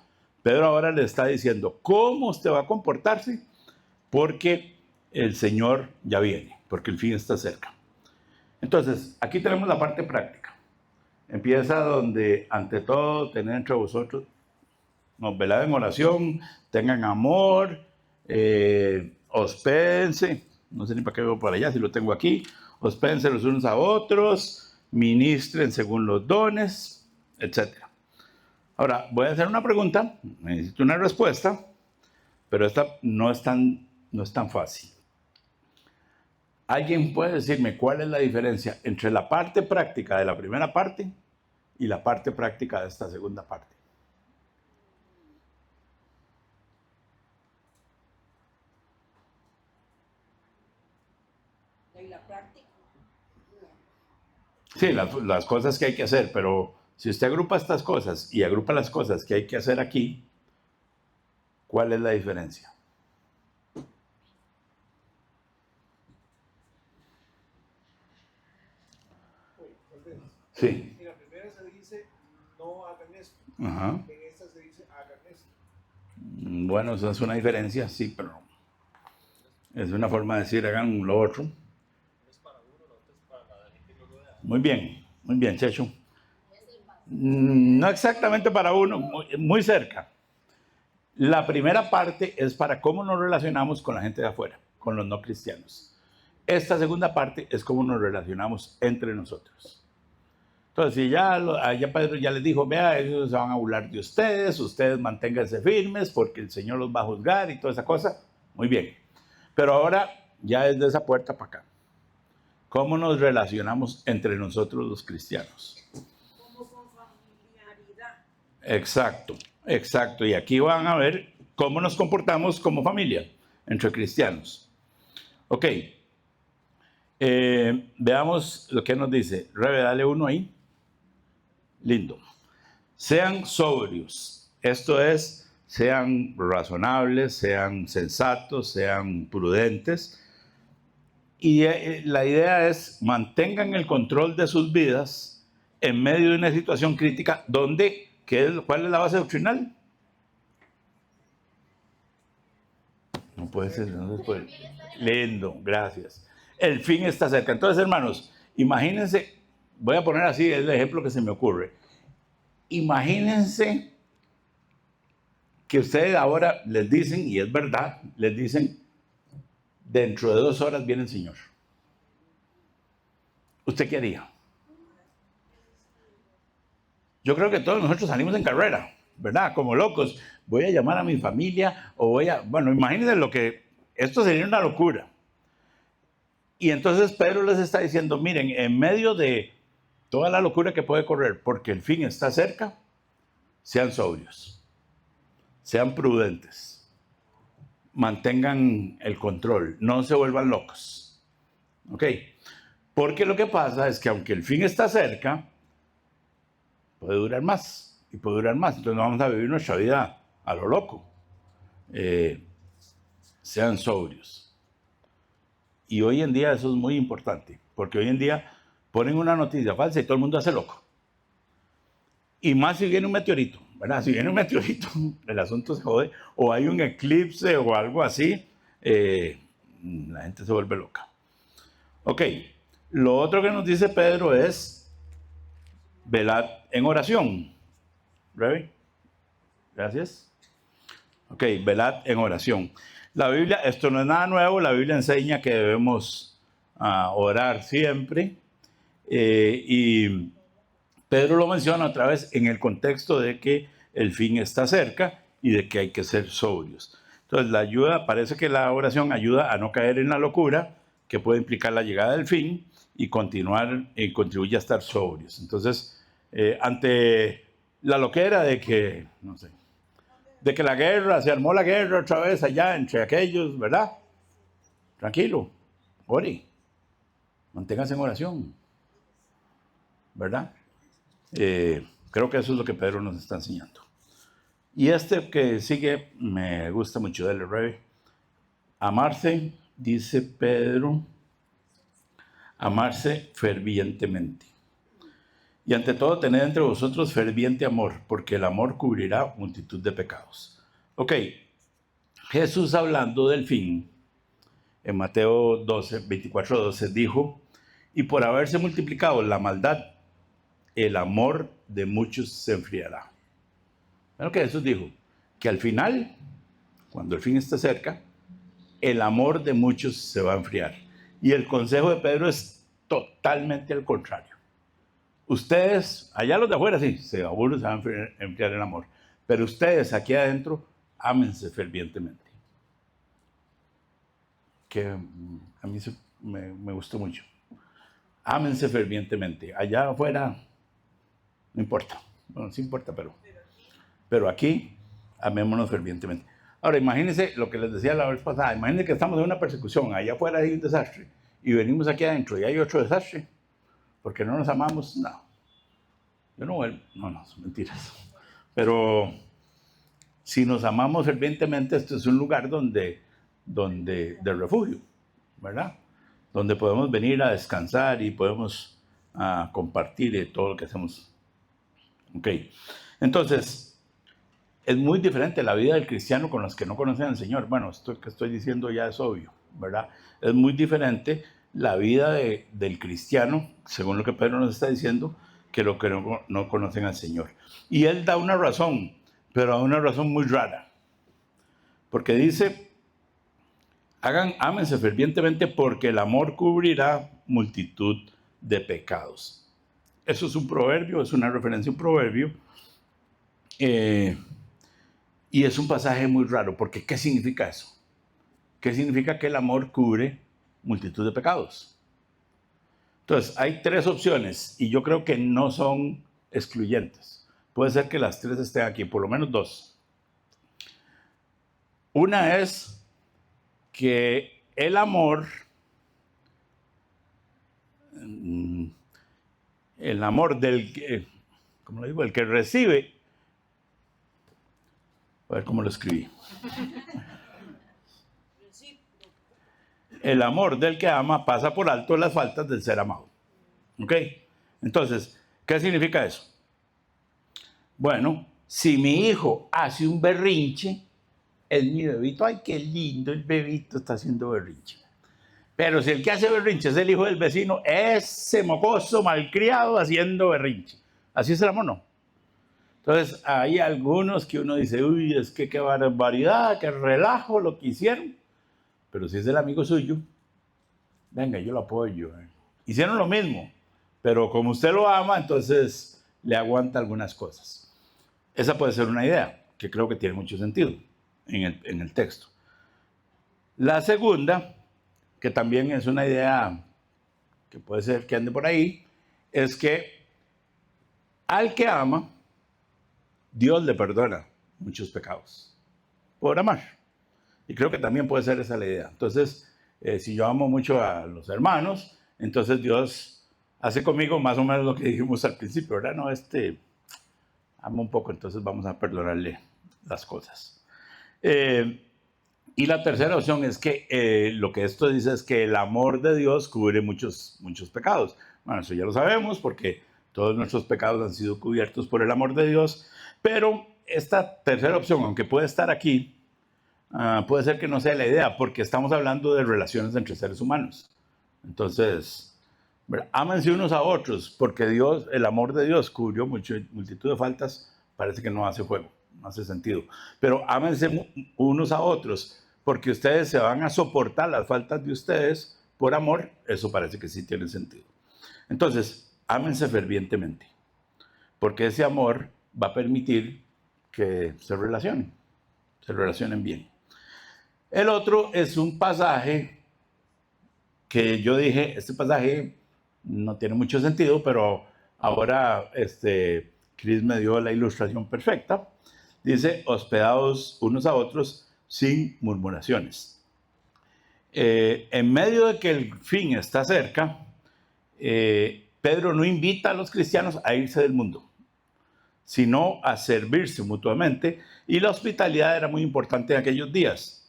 Pedro ahora le está diciendo cómo usted va a comportarse porque el Señor ya viene, porque el fin está cerca. Entonces, aquí tenemos la parte práctica. Empieza donde, ante todo, tener entre vosotros, nos velad en oración, tengan amor, hospédense, no sé ni para qué veo por allá, si lo tengo aquí, hospédense los unos a otros, ministren según los dones, etc. Ahora, voy a hacer una pregunta, necesito una respuesta, pero esta no es tan fácil. ¿Alguien puede decirme cuál es la diferencia entre la parte práctica de la primera parte y la parte práctica de esta segunda parte? ¿Y la práctica? Sí, las cosas que hay que hacer, pero si usted agrupa estas cosas y agrupa las cosas que hay que hacer aquí, ¿cuál es la diferencia? Sí. En la primera se dice, no hagan esto. Ajá. En esta se dice, hagan esto. Bueno, eso es una diferencia, sí, pero es una forma de decir hagan lo otro. Muy bien, Checho. No exactamente para uno, muy cerca. La primera parte es para cómo nos relacionamos con la gente de afuera, con los no cristianos. Esta segunda parte es cómo nos relacionamos entre nosotros. Entonces, si ya Pedro ya les dijo, vea, ellos se van a burlar de ustedes manténganse firmes porque el Señor los va a juzgar y toda esa cosa, muy bien. Pero ahora ya es de esa puerta para acá. ¿Cómo nos relacionamos entre nosotros los cristianos? Como con familiaridad. Exacto, exacto. Y aquí van a ver cómo nos comportamos como familia, entre cristianos. Ok, veamos lo que nos dice. Rebe, dale uno ahí. Lindo. Sean sobrios. Esto es, sean razonables, sean sensatos, sean prudentes. Y la idea es, mantengan el control de sus vidas en medio de una situación crítica donde, ¿cuál es la base doctrinal? No puede ser, no se puede. Lindo, gracias. El fin está cerca. Entonces, hermanos, imagínense, voy a poner así el ejemplo que se me ocurre. Imagínense que ustedes ahora les dicen, y es verdad, les dicen, dentro de 2 horas viene el Señor. ¿Usted qué haría? Yo creo que todos nosotros salimos en carrera, ¿verdad? Como locos. Voy a llamar a mi familia o bueno, imagínense esto sería una locura. Y entonces Pedro les está diciendo, miren, en medio de toda la locura que puede correr, porque el fin está cerca, sean sobrios, sean prudentes, mantengan el control, no se vuelvan locos. ¿Ok? Porque lo que pasa es que aunque el fin está cerca, puede durar más y puede durar más. Entonces no vamos a vivir nuestra vida a lo loco. Sean sobrios. Y hoy en día eso es muy importante, porque hoy en día ponen una noticia falsa y todo el mundo hace loco. Y más si viene un meteorito, ¿verdad? Si viene un meteorito, el asunto se jode, o hay un eclipse o algo así, la gente se vuelve loca. Ok, lo otro que nos dice Pedro es, velad en oración. ¿Revi? Gracias. Ok, velad en oración. La Biblia, esto no es nada nuevo, la Biblia enseña que debemos orar siempre. Y Pedro lo menciona otra vez en el contexto de que el fin está cerca y de que hay que ser sobrios. Entonces, parece que la oración ayuda a no caer en la locura que puede implicar la llegada del fin y continuar y contribuye a estar sobrios. Entonces, ante la loquera de que, no sé, de que la guerra, se armó la guerra otra vez allá entre aquellos, ¿verdad? Tranquilo, ore, manténgase en oración, ¿verdad? Creo que eso es lo que Pedro nos está enseñando. Y este que sigue me gusta mucho del rey. Amarse, dice Pedro, amarse fervientemente. Y ante todo, tened entre vosotros ferviente amor, porque el amor cubrirá multitud de pecados. Ok, Jesús hablando del fin, en Mateo 12, 24-12, dijo, y por haberse multiplicado la maldad, el amor de muchos se enfriará. ¿Ven lo que Jesús dijo? Que al final, cuando el fin esté cerca, el amor de muchos se va a enfriar. Y el consejo de Pedro es totalmente al contrario. Ustedes, allá los de afuera sí, se van a enfriar el amor. Pero ustedes aquí adentro, ámense fervientemente. Que a mí me gustó mucho. Ámense fervientemente. Allá afuera, no importa. Bueno, sí importa, pero aquí, amémonos fervientemente. Ahora, imagínense lo que les decía la vez pasada. Imagínense que estamos en una persecución. Allá afuera hay un desastre. Y venimos aquí adentro y hay otro desastre. Porque no nos amamos, no. Yo no vuelvo. No, son mentiras. Pero si nos amamos fervientemente, esto es un lugar de refugio, ¿verdad? Donde podemos venir a descansar y podemos compartir todo lo que hacemos. Ok. Entonces, es muy diferente la vida del cristiano con los que no conocen al Señor. Bueno, esto que estoy diciendo ya es obvio, ¿verdad? Es muy diferente la vida del cristiano, según lo que Pedro nos está diciendo, que los que no conocen al Señor. Y él da una razón, pero una razón muy rara. Porque dice, Ámense fervientemente porque el amor cubrirá multitud de pecados. Eso es un proverbio, es una referencia a un proverbio. Y es un pasaje muy raro, porque ¿qué significa eso? ¿Qué significa que el amor cubre multitud de pecados? Entonces, hay tres opciones y yo creo que no son excluyentes. Puede ser que las tres estén aquí, por lo menos dos. Una es que el amor del que, ¿cómo lo digo? El que recibe, a ver cómo lo escribí. El amor del que ama pasa por alto las faltas del ser amado. ¿Ok? Entonces, ¿qué significa eso? Bueno, si mi hijo hace un berrinche, es mi bebito. Ay, qué lindo, el bebito está haciendo berrinche. Pero si el que hace berrinche es el hijo del vecino, ese mocoso malcriado haciendo berrinche. Así es el amor, ¿no? Entonces, hay algunos que uno dice, uy, es que qué barbaridad, qué relajo lo que hicieron. Pero si es el amigo suyo, venga, yo lo apoyo. Hicieron lo mismo, pero como usted lo ama, entonces le aguanta algunas cosas. Esa puede ser una idea, que creo que tiene mucho sentido en el texto. La segunda, que también es una idea que puede ser que ande por ahí, es que al que ama, Dios le perdona muchos pecados por amar. Y creo que también puede ser esa la idea. Entonces, si yo amo mucho a los hermanos, entonces Dios hace conmigo más o menos lo que dijimos al principio, ¿verdad? No, amo un poco, entonces vamos a perdonarle las cosas. Y la tercera opción es que lo que esto dice es que el amor de Dios cubre muchos pecados. Bueno, eso ya lo sabemos porque todos nuestros pecados han sido cubiertos por el amor de Dios, pero esta tercera opción, aunque puede estar aquí, puede ser que no sea la idea, porque estamos hablando de relaciones entre seres humanos. Entonces, ámense unos a otros, porque Dios, el amor de Dios cubrió multitud de faltas, parece que no hace juego, no hace sentido. Pero ámense unos a otros, porque ustedes se van a soportar las faltas de ustedes por amor, eso parece que sí tiene sentido. Entonces, ámense fervientemente, porque ese amor va a permitir que se relacionen bien. El otro es un pasaje que yo dije, este pasaje no tiene mucho sentido, pero ahora Chris me dio la ilustración perfecta. Dice, hospedados unos a otros sin murmuraciones. En medio de que el fin está cerca, Pedro no invita a los cristianos a irse del mundo, sino a servirse mutuamente, y la hospitalidad era muy importante en aquellos días.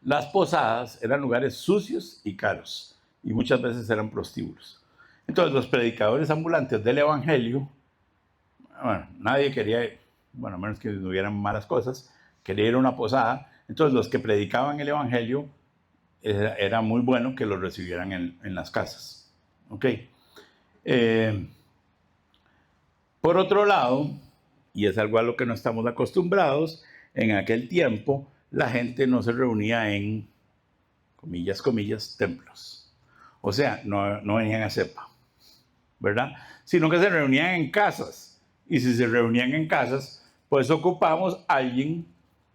Las posadas eran lugares sucios y caros, y muchas veces eran prostíbulos. Entonces los predicadores ambulantes del Evangelio, bueno, nadie quería, bueno, a menos que no hubieran malas cosas, quería ir a una posada. Entonces los que predicaban el Evangelio, era muy bueno que los recibieran en las casas. ¿Ok? Por otro lado, y es algo a lo que no estamos acostumbrados, en aquel tiempo la gente no se reunía en, comillas, comillas, templos. O sea, no venían a cepa, ¿verdad? Sino que se reunían en casas. Y si se reunían en casas, pues ocupamos a alguien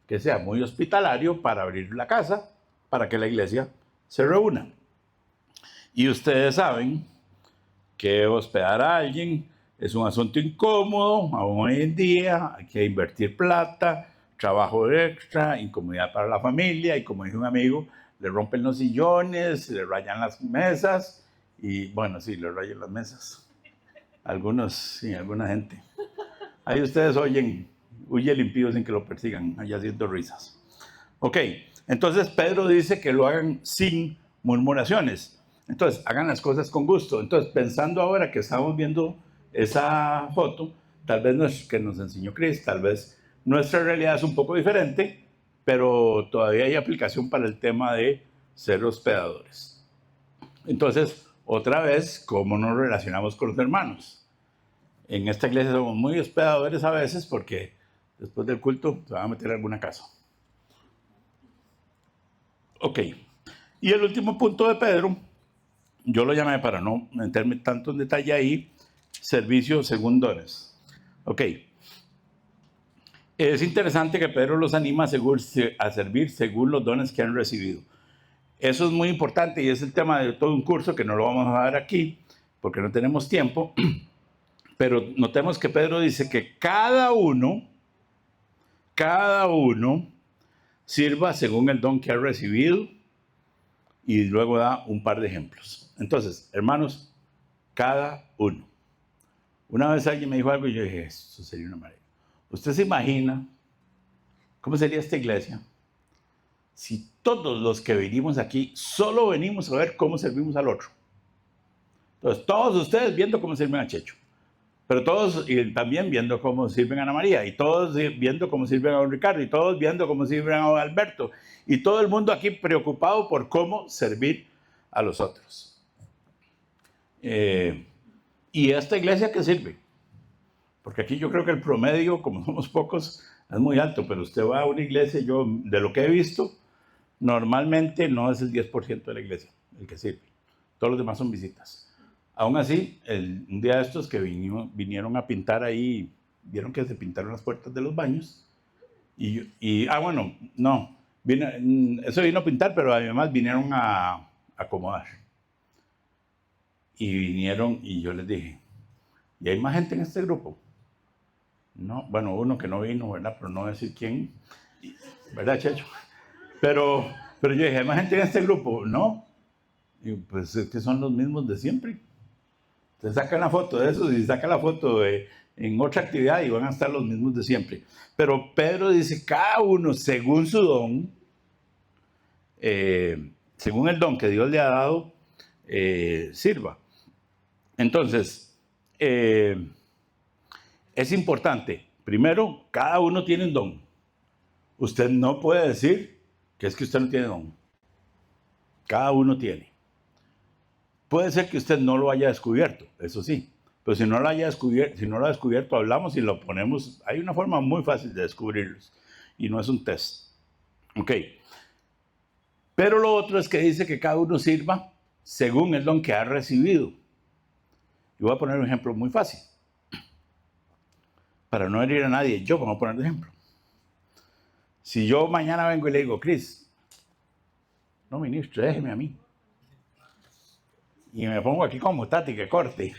que sea muy hospitalario para abrir la casa, para que la iglesia se reúna. Y ustedes saben que hospedar a alguien es un asunto incómodo, aún hoy en día hay que invertir plata, trabajo extra, incomodidad para la familia, y como dijo un amigo, le rompen los sillones, le rayan las mesas, y bueno, sí, le rayan las mesas. Algunos, sí, alguna gente. Ahí ustedes oyen, huye el impío sin que lo persigan, allá haciendo risas. Ok, entonces Pedro dice que lo hagan sin murmuraciones. Entonces, hagan las cosas con gusto. Entonces, pensando ahora que estamos viendo esa foto, tal vez no es que nos enseñó Chris, tal vez nuestra realidad es un poco diferente, pero todavía hay aplicación para el tema de ser hospedadores. Entonces, otra vez, ¿cómo nos relacionamos con los hermanos? En esta iglesia somos muy hospedadores a veces porque después del culto se van a meter a alguna casa. Ok, Y el último punto de Pedro, yo lo llamé para no meterme tanto en detalle ahí, servicio según dones. Ok. Es interesante que Pedro los anima a servir según los dones que han recibido. Eso es muy importante y es el tema de todo un curso que no lo vamos a dar aquí porque no tenemos tiempo. Pero notemos que Pedro dice que cada uno sirva según el don que ha recibido y luego da un par de ejemplos. Entonces, hermanos, cada uno. Una vez alguien me dijo algo y yo dije, eso sería una maravilla. ¿Usted se imagina cómo sería esta iglesia si todos los que venimos aquí solo venimos a ver cómo servimos al otro? Entonces, todos ustedes viendo cómo sirven a Checho, pero todos y también viendo cómo sirven a Ana María, y todos viendo cómo sirven a don Ricardo, y todos viendo cómo sirven a don Alberto, y todo el mundo aquí preocupado por cómo servir a los otros. ¿Y esta iglesia qué sirve? Porque aquí yo creo que el promedio, como somos pocos, es muy alto, pero usted va a una iglesia, yo de lo que he visto, normalmente no es el 10% de la iglesia el que sirve. Todos los demás son visitas. Aún así, un día de estos que vinieron a pintar ahí, vieron que se pintaron las puertas de los baños. Bueno, no, eso vino a pintar, pero además vinieron a acomodar. Y vinieron y yo les dije, ¿y hay más gente en este grupo? No, bueno, uno que no vino, ¿verdad? Pero no voy a decir quién, ¿verdad, Checho? Pero yo dije, ¿hay más gente en este grupo? No. Y pues es que son los mismos de siempre. Se sacan la foto de eso y sacan la foto en otra actividad y van a estar los mismos de siempre. Pero Pedro dice, cada uno según su don, según el don que Dios le ha dado, sirva. Entonces, es importante. Primero, cada uno tiene un don. Usted no puede decir que es que usted no tiene don. Cada uno tiene. Puede ser que usted no lo haya descubierto, eso sí. Pero si no lo haya descubierto, hablamos y lo ponemos. Hay una forma muy fácil de descubrirlos. Y no es un test. Ok. Pero lo otro es que dice que cada uno sirva según el don que ha recibido. Y voy a poner un ejemplo muy fácil. Para no herir a nadie, yo voy a poner de ejemplo. Si yo mañana vengo y le digo, Cris, no ministro, déjeme a mí. Y me pongo aquí como Tati, que corte.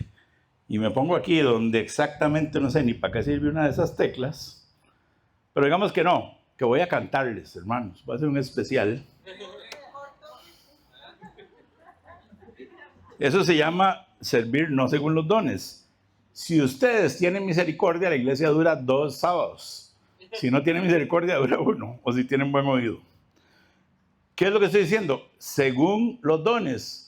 Y me pongo aquí donde exactamente no sé ni para qué sirve una de esas teclas. Pero digamos que no, que voy a cantarles, hermanos. Voy a hacer un especial. Eso se llama servir no según los dones. Si ustedes tienen misericordia, la iglesia dura 2 sábados. Si no tienen misericordia, dura 1. O si tienen buen oído. ¿Qué es lo que estoy diciendo? Según los dones.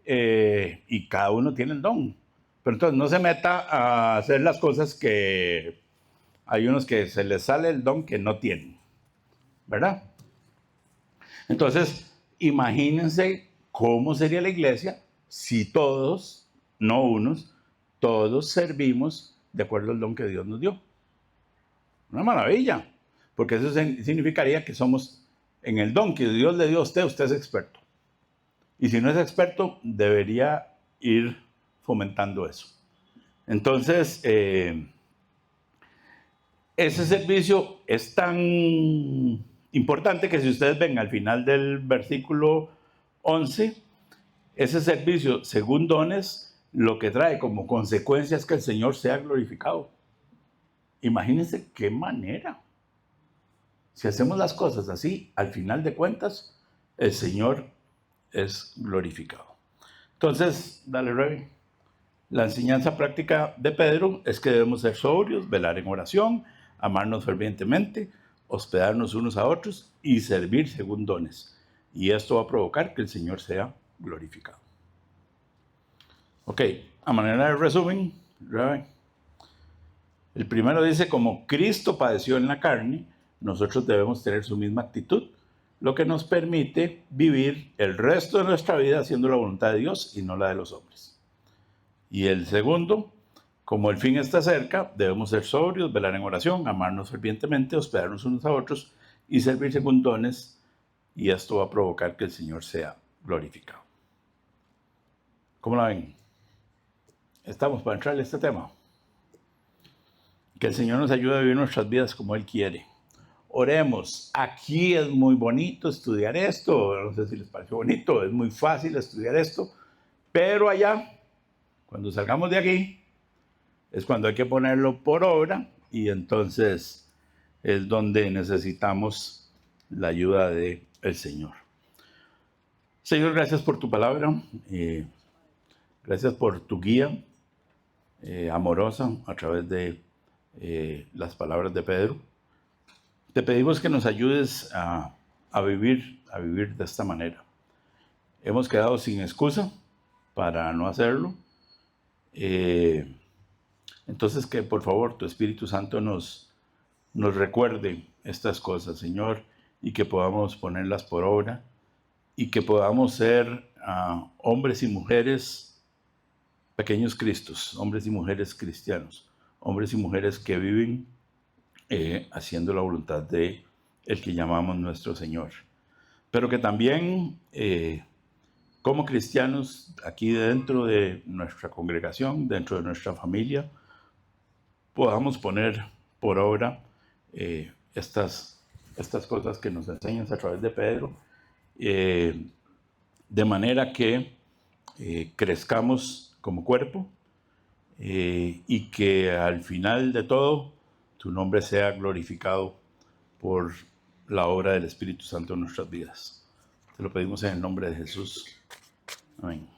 Y cada uno tiene el don. Pero entonces no se meta a hacer las cosas que hay unos que se les sale el don que no tienen. ¿Verdad? Entonces, imagínense cómo sería la iglesia si todos, no unos, todos servimos de acuerdo al don que Dios nos dio. Una maravilla. Porque eso significaría que somos en el don que Dios le dio a usted es experto. Y si no es experto, debería ir fomentando eso. Entonces, ese servicio es tan importante que si ustedes ven al final del versículo 11, ese servicio según dones, lo que trae como consecuencia es que el Señor sea glorificado. Imagínense qué manera. Si hacemos las cosas así, al final de cuentas, el Señor es glorificado. Entonces, dale, Rey. La enseñanza práctica de Pedro es que debemos ser sobrios, velar en oración, amarnos fervientemente, hospedarnos unos a otros y servir según dones. Y esto va a provocar que el Señor sea glorificado. Ok, a manera de resumen, Rey. El primero dice, como Cristo padeció en la carne, nosotros debemos tener su misma actitud, lo que nos permite vivir el resto de nuestra vida haciendo la voluntad de Dios y no la de los hombres. Y el segundo, como el fin está cerca, debemos ser sobrios, velar en oración, amarnos fervientemente, hospedarnos unos a otros y servir según dones, y esto va a provocar que el Señor sea glorificado. ¿Cómo la ven? Estamos para entrar en este tema. Que el Señor nos ayude a vivir nuestras vidas como Él quiere. Oremos. Aquí es muy bonito estudiar esto. No sé si les parece bonito. Es muy fácil estudiar esto. Pero allá, cuando salgamos de aquí, es cuando hay que ponerlo por obra. Y entonces es donde necesitamos la ayuda del Señor. Señor, gracias por tu palabra. Gracias por tu guía amorosa a través de las palabras de Pedro. Te pedimos que nos ayudes a vivir de esta manera. Hemos quedado sin excusa para no hacerlo. Entonces que por favor tu Espíritu Santo nos recuerde estas cosas, Señor, y que podamos ponerlas por obra y que podamos ser hombres y mujeres, pequeños Cristos, hombres y mujeres cristianos, hombres y mujeres que viven haciendo la voluntad de el que llamamos nuestro Señor. Pero que también, como cristianos, aquí dentro de nuestra congregación, dentro de nuestra familia, podamos poner por obra estas cosas que nos enseñan a través de Pedro, de manera que crezcamos como cuerpo y que al final de todo tu nombre sea glorificado por la obra del Espíritu Santo en nuestras vidas. Te lo pedimos en el nombre de Jesús. Amén.